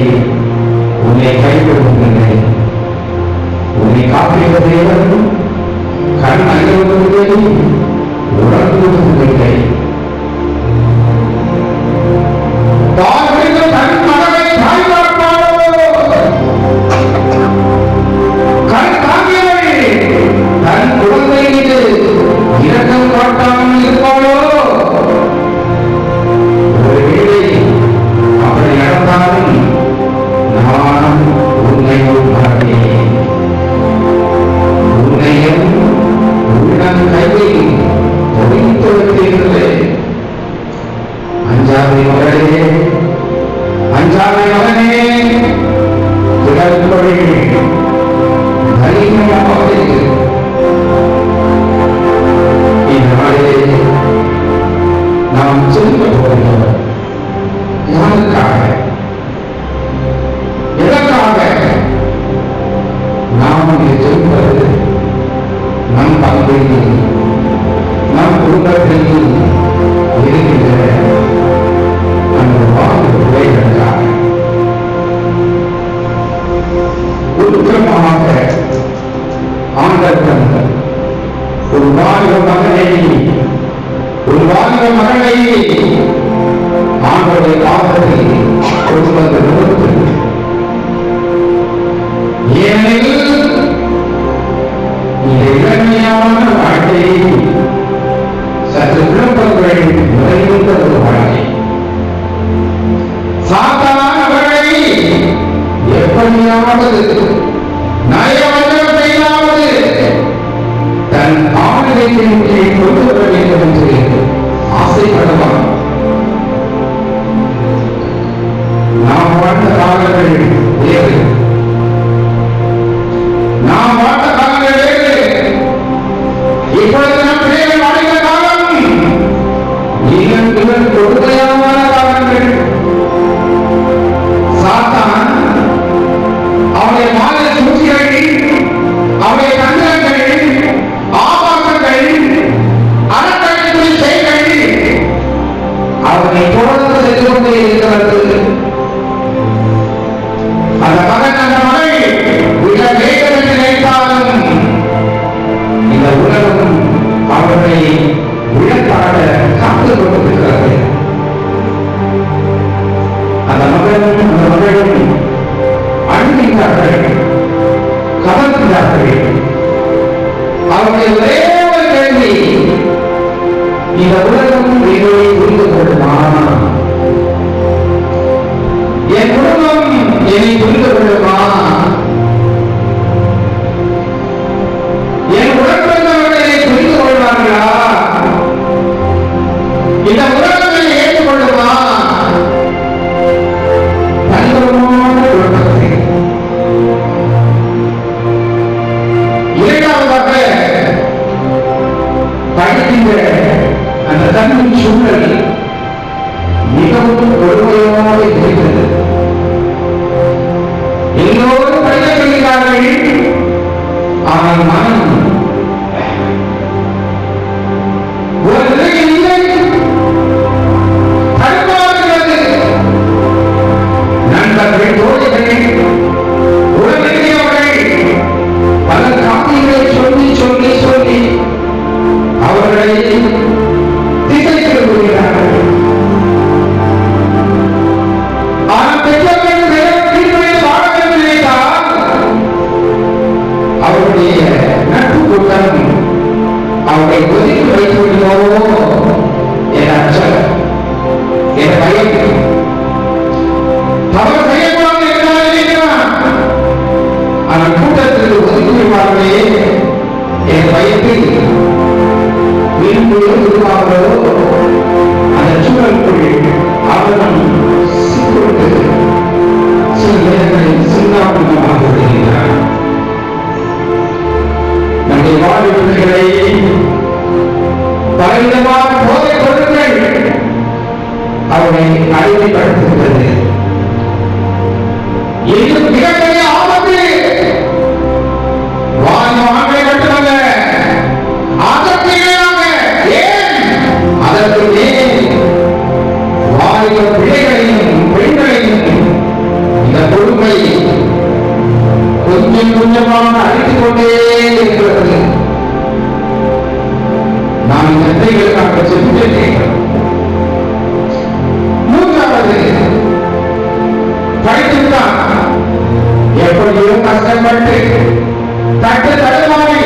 உன்னை கைவிடுவதில்லை. உன்னை காப்பிய தேவன் கண் அழுவதில்லை, உறங்குவதில்லை. தன் மகனை தாய்மார்ப்பாளோ, கண் தாங்கியவள் தன் குழந்தை மீது இரக்கம் காட்டாமல் இருப்பாளோ? ஒருவேளை அப்படி நடந்தாலும் நான் உன்னையும் மறவேன், உன்னையும் உள்ளம் கையில் ஒழித்து வைத்திருக்கிறேன். அஞ்சாமை மகளே, அஞ்சாமை மகனே, திறன்கொள், தைரியமாக இரு. இந்த நாளிலே நாம் செல்ல போகிறோம். யாருக்காக? எதற்காக? நாம் செல்வது நம் பங்கில், நம் குடும்பத்தில் இருக்கின்ற அந்த வாழ்வு விளைவுகளுக்காக. உருக்கமாக ஆண்டவன் ஒரு வாலிப மகனை, ஒரு வாலிப மகனை ஆண்டவருடைய பாதத்தில் கொடுப்பது பொறுத்து. ஏனெனில் இந்த இளமையான வாழ்க்கையை சற்று விளம்பரங்கள் நிறைந்த ஒரு வாழ்க்கை. சாத்தான அவர்களை எப்படியாவது நயவஞ்சம் செய்யாவது தன் ஆளுகையின் கீழ் கொண்டு வர வேண்டும் என்று ஆசைப்படுவான். நாம் வாழ்ந்த காலங்கள் வேறு, நாம் வாழ்ந்த காலங்கள் வேறு. இப்பொழுது நம் பிள்ளைகள் வாழ்ந்த காலம் மிக கொடுமையான காலங்கள். சாத்தான் அவருடைய மாநில சூழ்ச்சிகள், அவருடைய தந்திரங்கள், ஆபாசங்கள், அறக்கட்டளை செய்கள் அவரை தொடர்ந்து சென்று கொண்டே இருக்கிறது. அந்த மகன், அந்த மகள் மிக வேகம் என்று நினைத்தாலும் இந்த உலகம் அவர்களை விழத்தாட காத்துக் கொண்டிருக்கிறது. அந்த மகனும் அந்த மகளும் அழுகின்றார்கள், கவர்கிறார்கள். அவருடைய ஒரே ஒரு கேள்வி, இந்த உலகம் என்னை புரிந்து கொள்ளுமா? என் குடும்பம் என்னை புரிந்து கொள்ளுமா? என் உடன்பிறந்தவர்கள் என்னை புரிந்து கொள்வார்களா? இந்த உலகத்தை ஏற்றுக்கொள்ளுமா? பரிபூர்ணமான குடும்பத்தை. இரண்டாவதாக படிக்கின்ற அந்த தன்னின் சூழல் மிகவும் கொடுமையாக இருக்கிறது. எல்லோரும் படிக்க சொல்கிறார்கள், ஆனால் மனம் ஒரு நிலையில் இல்லை, தடுமாறுகிறது. நண்பர்கள், தோழிகள், உடனடியவர்கள் பல காரியங்களை சொல்லி சொல்லி சொல்லி அவர்களை திசை திருப்புகிறார்கள். ஆனால் பெற்றோர்கள் வாழ நினைத்தால் அவருடைய நட்பு கூட்டம் அவரை ஒதுக்கி வைத்து விடுவோம் என அச்சம், என பயம் எதிர்பார்க்கிறதோ அந்த சூழலுக்குள் அவரும் சிக்குண்டு சில நேரங்களில் சின்னாபின்னமாக விடுகிறார். நம்முடைய வாழ்வுகளை பலவிதமான போதைப் பொருட்கள் அவரை அடிமைப்படுத்துகிறது. இது மிகப்பெரிய ஆபத்து. வாழ்வாங்களை மட்டுமல்ல, ஆபத்திலாக ஏன் அதற்கு மேல் வாலிப பிள்ளைகளையும் பெண்களையும் இந்த பொறுப்பை கொஞ்சம் கொஞ்சமாக அழித்துக் கொண்டே இருக்கிறது. நாம் இந்த பிள்ளைகளுக்காக செல்கிறேன். மூன்றாவது, படித்துத்தான் எப்படியோ கஷ்டப்பட்டு தட்டு தடுமாறி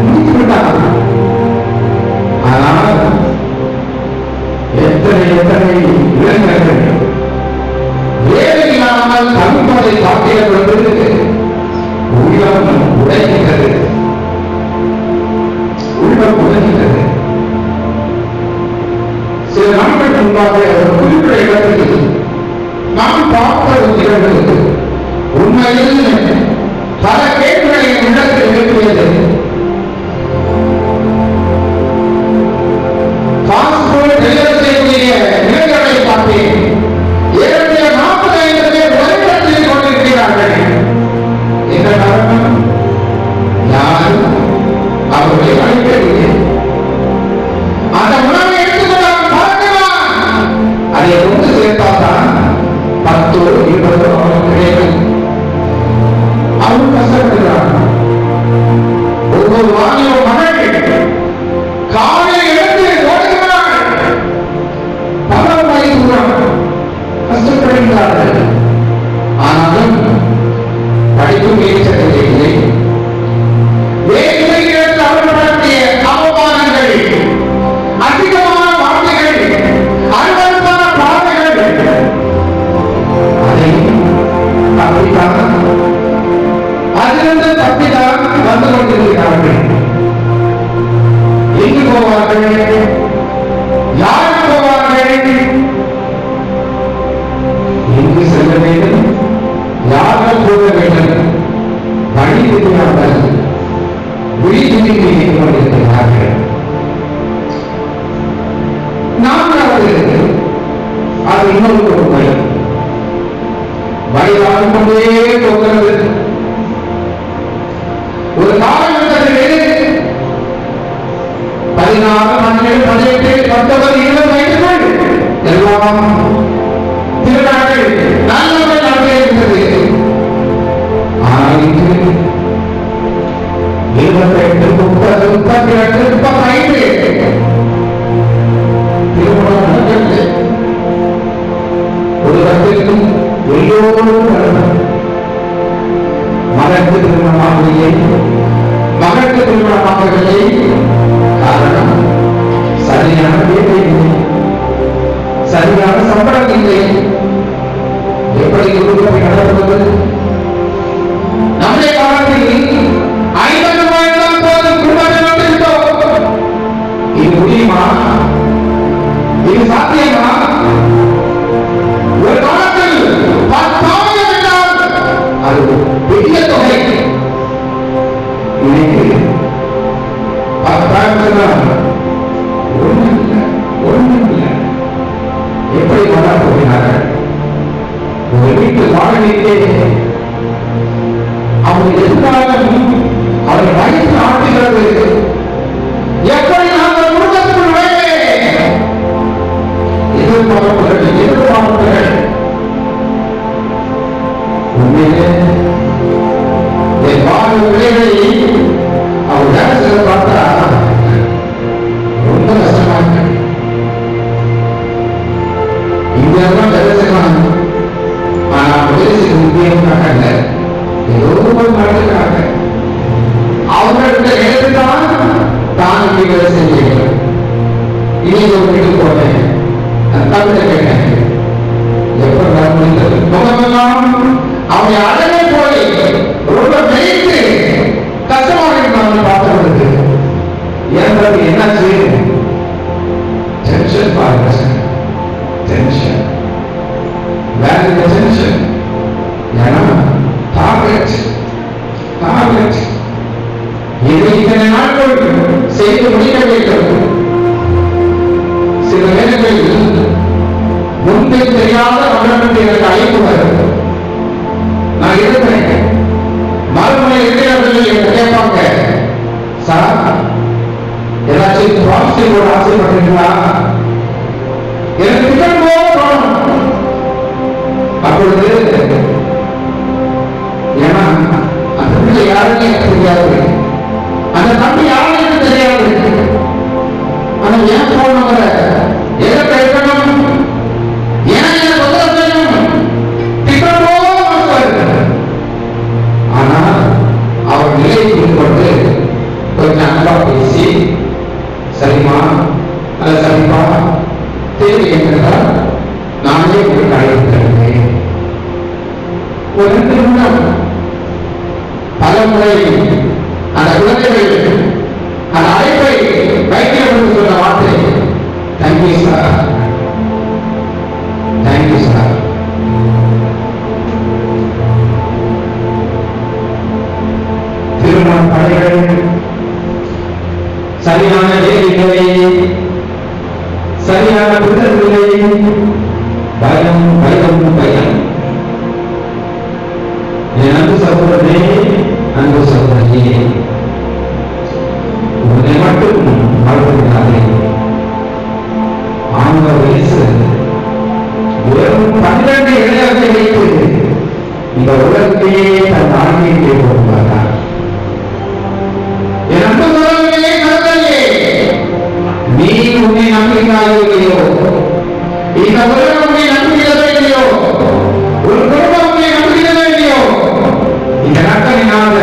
முடித்துவிட்டார். ஆனால் எத்தனை இளைஞர்கள் வேலை இல்லாமல் தகுப்பதை பார்க்கிற பொழுது உள்ளம் உடைகிறது. உள்ளம் உடைகிறது. சில நாட்கள் முன்பாக ஒரு குறிப்பிட்ட இடத்தில் நாம் பார்த்த ஒரு நிகழ்வு உண்மையில் பல கேள்விகளை உள்ளத்தில் எழுப்பியது. பாஸ்போர்ட் டெலிவரி செய்யக்கூடிய நிலைகளை பார்த்தேன். 45 பேர் ஒரே இடத்தில் கொண்டிருக்கிறார்கள். என்ன காரணம்? யாரும் அவர்களை அழைக்கவில்லை. அந்த உணவை எடுத்துக்கொண்டால் பார்க்கலாம். அதை கொண்டு சேர்த்தால்தான் 10 20 அவர்கள் கிடைக்கும். அவரும் கஷ்டப்படுகிறார். ஒவ்வொரு வாலிப மகள் காலையில் எழுந்து ஓடுகிறார்கள். பல மைல் தூரம் கஷ்டப்படுகிறார்கள். ஆனாலும் படிப்பு முயற்சியதில்லை. வேலையில் அவர்கள் நடத்திய அவமானங்கள், அதிகமான வார்த்தைகள், அருவருப்பான பாதைகள், அதை தப்பித்தான் அதிலிருந்து தப்பித்தான் வந்து கொண்டிருக்கிறார்கள். எங்கு போவார்கள்? யாருக்கு போவார்கள்? எங்கு செல்ல வேண்டும்? யார்கள் போக வேண்டும்? வழி தெரியாமல் விழித்துணிந்து கொண்டிருக்கிறார்கள். நான்காவது, அது இன்னொரு உண்மை. வயதாகிக் கொண்டே போகிறது. ஒரு காலகட்டத்தில் 16, 17, 18, 20 வயதுகள் எல்லாம் திருநாட்கள் நல்லவர்கள் நடந்தே இருந்தது. ஆனால் இன்று 28, 30, 32, 35 திருமணம் நடக்கிறது. ஒரு இடத்திற்கும் எல்லோரும் மகனுக்கு திருமணமாகவில்லை, மகனுக்கு திருமணமாகவில்லை. காரணம், சரியான வேலை இல்லை, சரியான சம்பளம் இல்லை. எப்படி குடும்பத்தை நடத்துவது? நம்முடைய காலத்தில் 50 ரூபாய்தான் போதும் குடும்பத்தை நடத்திவிட்டோம். இது முடியுமா? இது சாத்தியமா? ஒரு காலத்தில் 10,000 என்றால் அது பெரிய தொகை. இன்னைக்கு 10,000 ஒன்றும் இல்லை. எப்படி வாழ போகிறார்கள்? ஒரு வீட்டு வாழவில்லை. அவங்க எதிர்காலம் அவர்கள் வயசு ஆட்டுகிறது. எப்படி நாங்கள் குடும்பத்துக்குள் எதிர்பார்ப்புகள் உண்மையிலே என் வாழ்வு விலைகளை அவர் வேலை செய்ய பார்த்தா ரொம்ப கஷ்டமா இருக்கு. இங்கெல்லாம் வேலை செய்யலாம். ஆனா வேலை செய்ய முடியாத ஏதோ ஒரு நாட்டுக்காக அவர்களுக்கு எழுதுதான் தான் வேலை செய்கிறேன். இன்னைக்கு ஒரு வீட்டுக்கு போனேன். தமிழை கேட்டேன். எப்படி முடிந்தது? முகமெல்லாம் அவனை அழகே போய் ரொம்ப வெயிட்டு கஷ்டமாக இருந்தாங்க பார்க்கறதுக்கு. ஏன் என்னாச்சு? லாப்ஸ்டிக் ஒரு ஆசைப்பட்டிருக்கா? எனக்கு டிக்கெட் போகணும். அப்பொழுது ஏன்னா அந்த பிள்ளை யாருன்னு எனக்கு தெரியாது, அந்த தம்பி யாருன்னு எனக்கு தெரியாது. ஆனா ஏன் போன் நம்பரை எதை கேட்கணும், ஏன் எனக்கு உதவி செய்யணும், டிக்கெட் போக. ஆனா அவர் நிலையை புரிந்து கொண்டு கொஞ்சம் அன்பா பேசி, சரிமா அல்ல சரிப்பா, தேவை என்றால் நானே உங்களுக்கு அழைத்து தருகிறேன். ஒரு 2 நிமிடம் பல முறை அந்த குழந்தைகள் அந்த அழைப்பை வைக்கிறவர்கள் சொன்ன வார்த்தை, தேங்க்யூ சார், தேங்க்யூ சார். திருமண படைகள் சரியான வேலைகளை, சரியான புத்தகங்களை, பயம் பயம் பயம். என் அன்பு சகோதரனே, அன்பு சகோதரியே, உன்னை மட்டும் வாழ்த்துகிறாரே. ஆண்டவர் இயேசு வெறும் 12 இளைஞர்களை வைத்து இந்த உலகத்தையே தன் ஆண்மையை கொடுத்தார். என் அன்பு சகோதரனே, சகோதரியே, நீ உன்னை நம்புகிறாயோ இல்லையோ, இந்த உலகம் உன்னை நம்புகிறதோ இல்லையோ, ஒரு குடும்பம் உன்னை நம்புகிறதோ இல்லையோ, இந்த நாட்களினால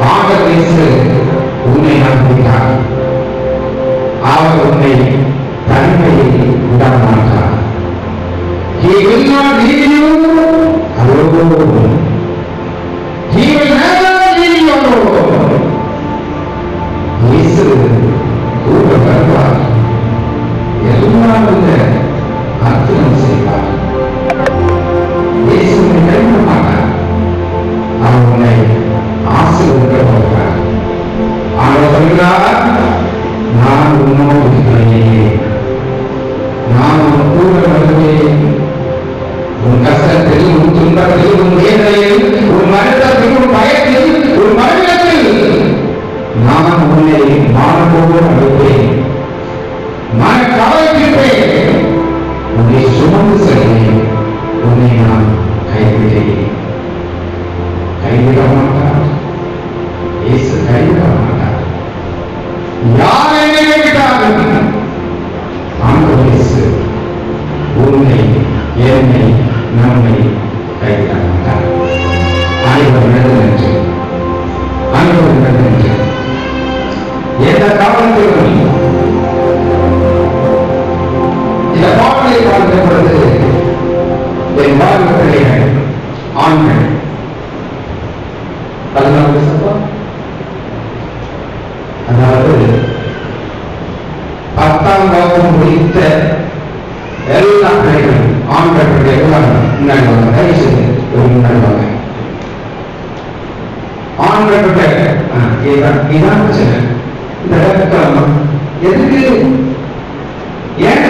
ஆண்டவர் இயேசு உன்னை நம்புகிறார். அவர் உன்னை தனிமையில் விடமாட்டார். He will not leave you alone. He will never leave you alone. இயேசு கூட வருவார், எல்லாரும் அர்த்தம் செய்வார். இயேசு உன்னை கைவிட மாட்டார், அவர் உன்னை ஆசீர்வதிக்க போகிறார். ஆண்டவர் சொல்கிறார், நான் உன்னோடு இருக்கிறேன், நான் உன் கூட வருவேன். உன் கஷ்டத்தில், உன் துன்பத்தில், உன் வேதனையில், உன் மரணத்தில், உன் பயத்தில், உன் மரணத்தில் நான் உன்னை மானத்தோடு அழைப்பேன், மனக்கவலைப்பேன், உன்னை சுமந்து செல்வேன், உன்னை நான் கைவிடேன். கைவிட மாட்டார், இயேசு கைவிட மாட்டார். யார் என்னை கைவிட்டார்கள்? ஆண்டவர் இயேசு உன்னை, என்னை, நம்மை கைவிட மாட்டார். ஆண்டவர் நடந்து ஆண்டவர் நடந்து எந்த காலத்திலும் இந்த பாடலை பார்க்கிற பொழுது என் வாழ்வு பிள்ளைகள் ஆண்கள் 14 வயசப்பா, அதாவது 10ஆம் வகுப்பு முடித்த எல்லா பிள்ளைகளும் ஆண்கள் பிள்ளைகள் முன்னாடி வாங்க, கை செய்து முன்னாடி வாங்க. ஆண்கள் பிள்ளைகள் இதான் பிரச்சனை. இந்த இடத்துக்கு எதுக்கு, ஏன்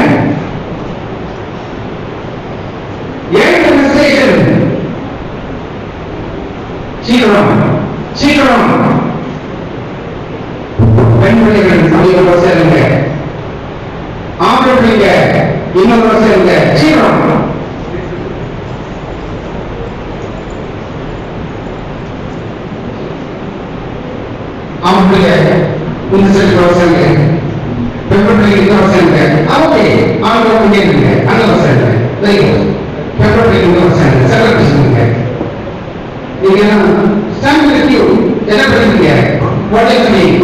சீக்கிரம் சீக்கிரம் பெண் பிள்ளைகள் சமீப சேருங்க, ஆம்பளை பிள்ளைங்க இன்னொரு சேருங்க, சீக்கிரம். ஆம்பளை இந்த செல்ல சேருங்க, பெண் பிள்ளைங்க இன்னொரு சேருங்க. ஓகே, ஆம்பளை பிள்ளைங்க அங்கே சேருங்க, பெண் பிள்ளைங்க இன்னொரு சேருங்க, செலிப்ரேஷன். நீங்க stand with you, என்ன பண்ணுவீங்க? What is the name?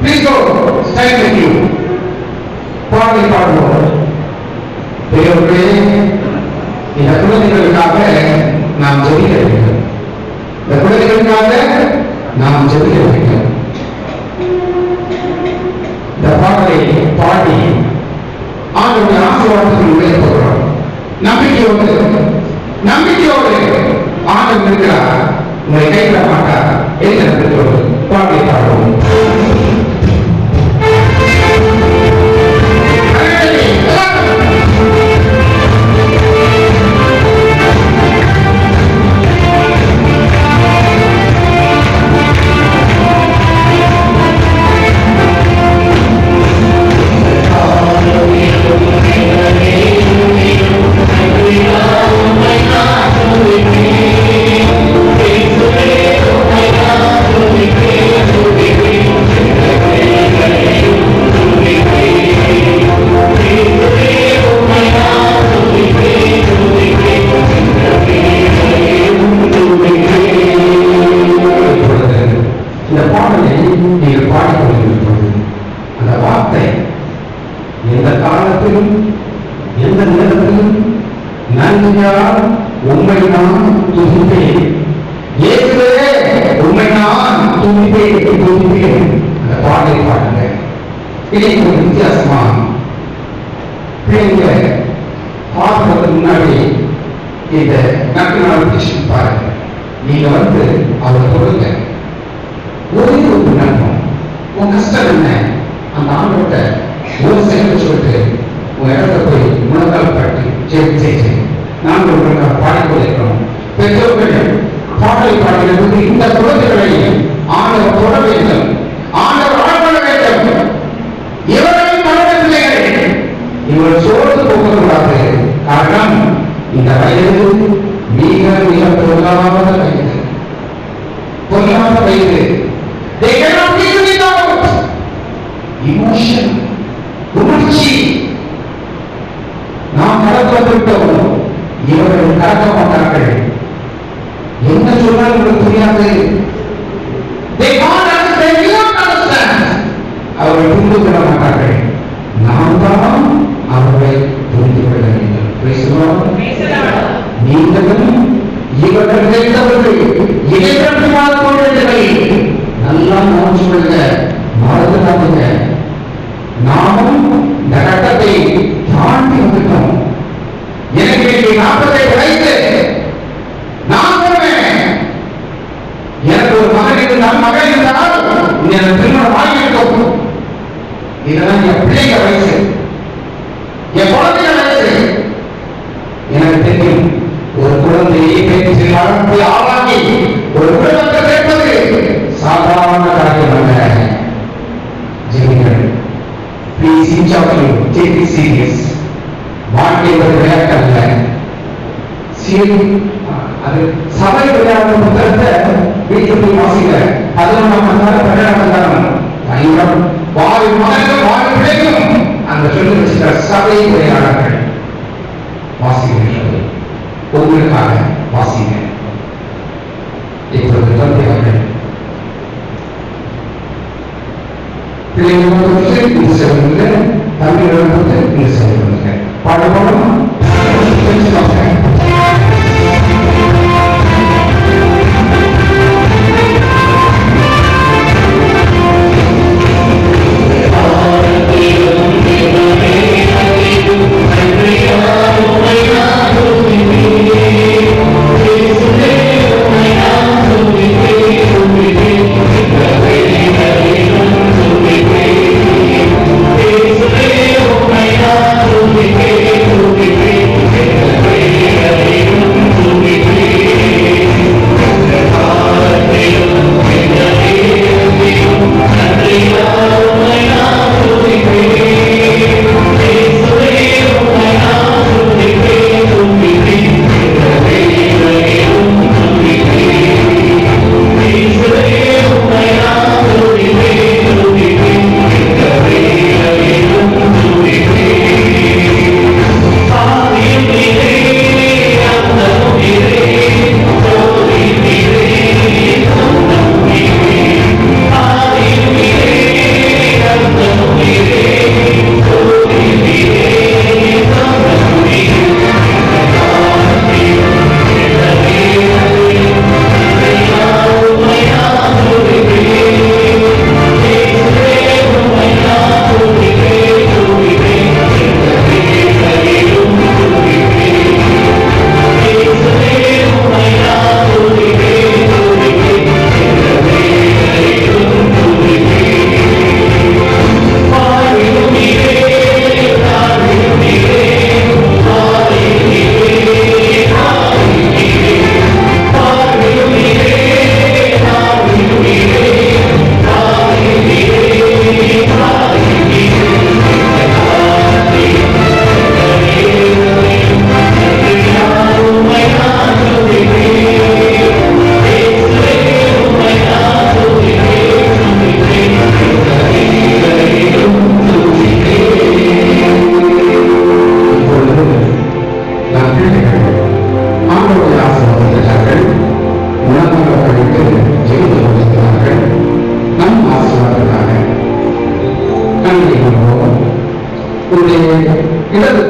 Please go, stand with you. பாடலை பாடுவோம். தேவர்களே, இந்த குழந்தைகளுக்காக நாம் ஜெபிக்க வேண்டும். இந்த குழந்தைகளுக்காக நாம் ஜெபிக்க வேண்டும். இந்த பாடலை பாடி ஆண்டவருடைய ஆசீர்வாதத்தில் உடைய போகிறோம். நம்பிக்கையோடு ஆண்டவர் இருக்கிறார், உங்களை கைவிட மாட்டார் என்று பாடலை பாடுவோம். காலத்திலும் எந்த நேரத்திலும் நன்றியால் உண்மை நான் துதிப்பேன். இயேசுவே உண்மை நான் துதிப்பேன். அந்த பாடலை பாடுங்க. பிள்ளைங்க ஒரு வித்தியாசமா பிள்ளைங்க பார்க்கறதுக்கு முன்னாடி இந்த நம்பிக்கை பாருங்க. நீங்க அவரை சொல்லுங்க, ஒரே ஒரு நன்மை, உன் கஷ்டம் என்ன, அந்த ஆண்டோட்ட ஒரு செயல் சொல்லிட்டு உன் இடத்த போய் முழங்கால் பாட்டி ஜெயிச்சு நாங்கள் உங்களுக்கு பாடிக்கொண்டிருக்கிறோம். பெற்றோர்கள் பாடலை பாடுகிறது இந்த குழந்தைகளை ஆண்டவர் தொட வேண்டும், ஆண்டவர் ஆட்கொள்ள வேண்டும். இவர்கள் பழக பிள்ளைகள் இவர்கள் சோர்ந்து போகக்கூடாது. காரணம், இந்த வயது மிக மிக பொருளாத வயது, பொருளாத வயது. இமோஷன், உணர்ச்சி நாம் கடக்கப்பட்டோம், இவர்கள் கடக்க மாட்டார்கள். என்ன சொன்னால் உங்களுக்கு புரியாது. அவர்கள் புரிந்து கொள்ள மாட்டார்கள். நாம் தான் அவர்களை புரிந்து கொள்ள வேண்டும். நீங்களும் இவர்கள் கேட்டவர்கள் இடைவெளி கொள்வதில்லை. நல்லா கவனிச்சு கொள்ளுங்க, மறந்துடாதீங்க. நாமும் இந்த கட்டத்தை தாண்டி வந்துட்டோம். எனக்கு 45 வயசு, நான் சொல்றேன், எனக்கு ஒரு மகன் இருந்தால் மகன் இருந்தால் எனக்கு திருமணம் ஆகியிருக்கும். இதெல்லாம் என் பிள்ளைங்க வயசு, என் குழந்தைங்க வயசு. எனக்கு தெரியும், ஒரு குழந்தையை பேச்சு வளர்த்து ஆளாக்கி ஒரு குடும்பத்தை சேர்ப்பது சாதாரண காரியம் அல்ல. ஜெபிங்கள். Please, each of you, take it serious. வாழ்க்கை ஒரு விளையாட்டு அல்ல. அது சபை விளையாட்டு புத்தகத்தை வீட்டுக்கு வாசிக்க 11ஆம் அதிகாரம் 12ஆம் அதிகாரம் வாய் மகனும் வாய் பிள்ளைக்கும் அந்த சொல்லி வச்சுக்கிற சபை விளையாடர்கள் வாசிக்கிறது. உங்களுக்காக வாசிங்க. இப்பொழுது தந்தையார்கள் பிள்ளைகளுக்கு இந்த செல்வங்க, தம்பிகளுக்கு இந்த செல்வங்க பாடப்படும். Thank you.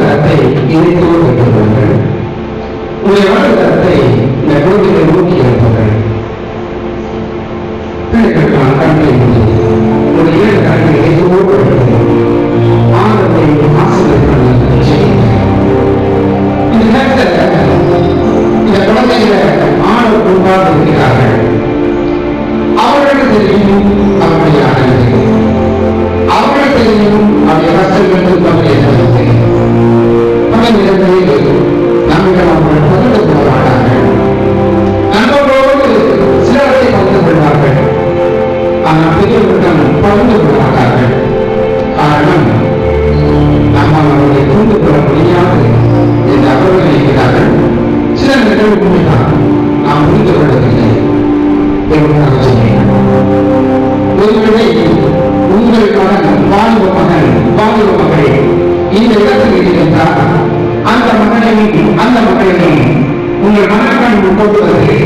தரத்தை இணைத்து வைக்கின்றவர்கள், உங்களுடைய வலது தரத்தை இந்த கோவிலை நோக்கி இருப்பவர்கள். பிள்ளைகளுக்கான கண்களை ஒரு இரண்டு கண்களை இணைத்து ஆண்டவரை ஆசீர்வதிப்பதை செய்யுங்கள். இந்த நேரத்தில் இந்த குழந்தைகளை ஆண்டவர் முன்பாக இருக்கிறார்கள். அவர்களுக்கு தெரியும் அவருடைய ஆனந்தம், அவர்களுக்கு தெரியும் அவருடைய கஷ்டங்கள் அவருடைய தெரியும். அவர்களிடத்தில் நம்மிடம் அவர்கள் பகிர்ந்து கொள்ள மாட்டார்கள். நண்பர்களோடு சிலவற்றை பகிர்ந்து கொள்வார்கள், ஆனால் பெரியவர்களிடம் பகிர்ந்து கொள்ள மாட்டார்கள். காரணம், நம்மால் அவர்களை புரிந்து கொள்ள முடியாது என்று அவர்கள் நினைக்கிறார்கள். சில நிகழ்வு உண்மைதான், நாம் புரிந்து கொள்ளவில்லை என்பதாக சொன்னேன். ஒருவேளை உங்கள் மகன் வாலிப மகள் இந்த இடத்தில் இருந்தால் அந்த மகனையும் உங்கள் மகன் போட்டுவது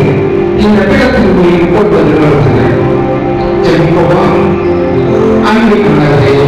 இந்த பீடத்தில் போட்டுவது ஜெபிப்போம். அன்பிற்குள்ளவர்களே,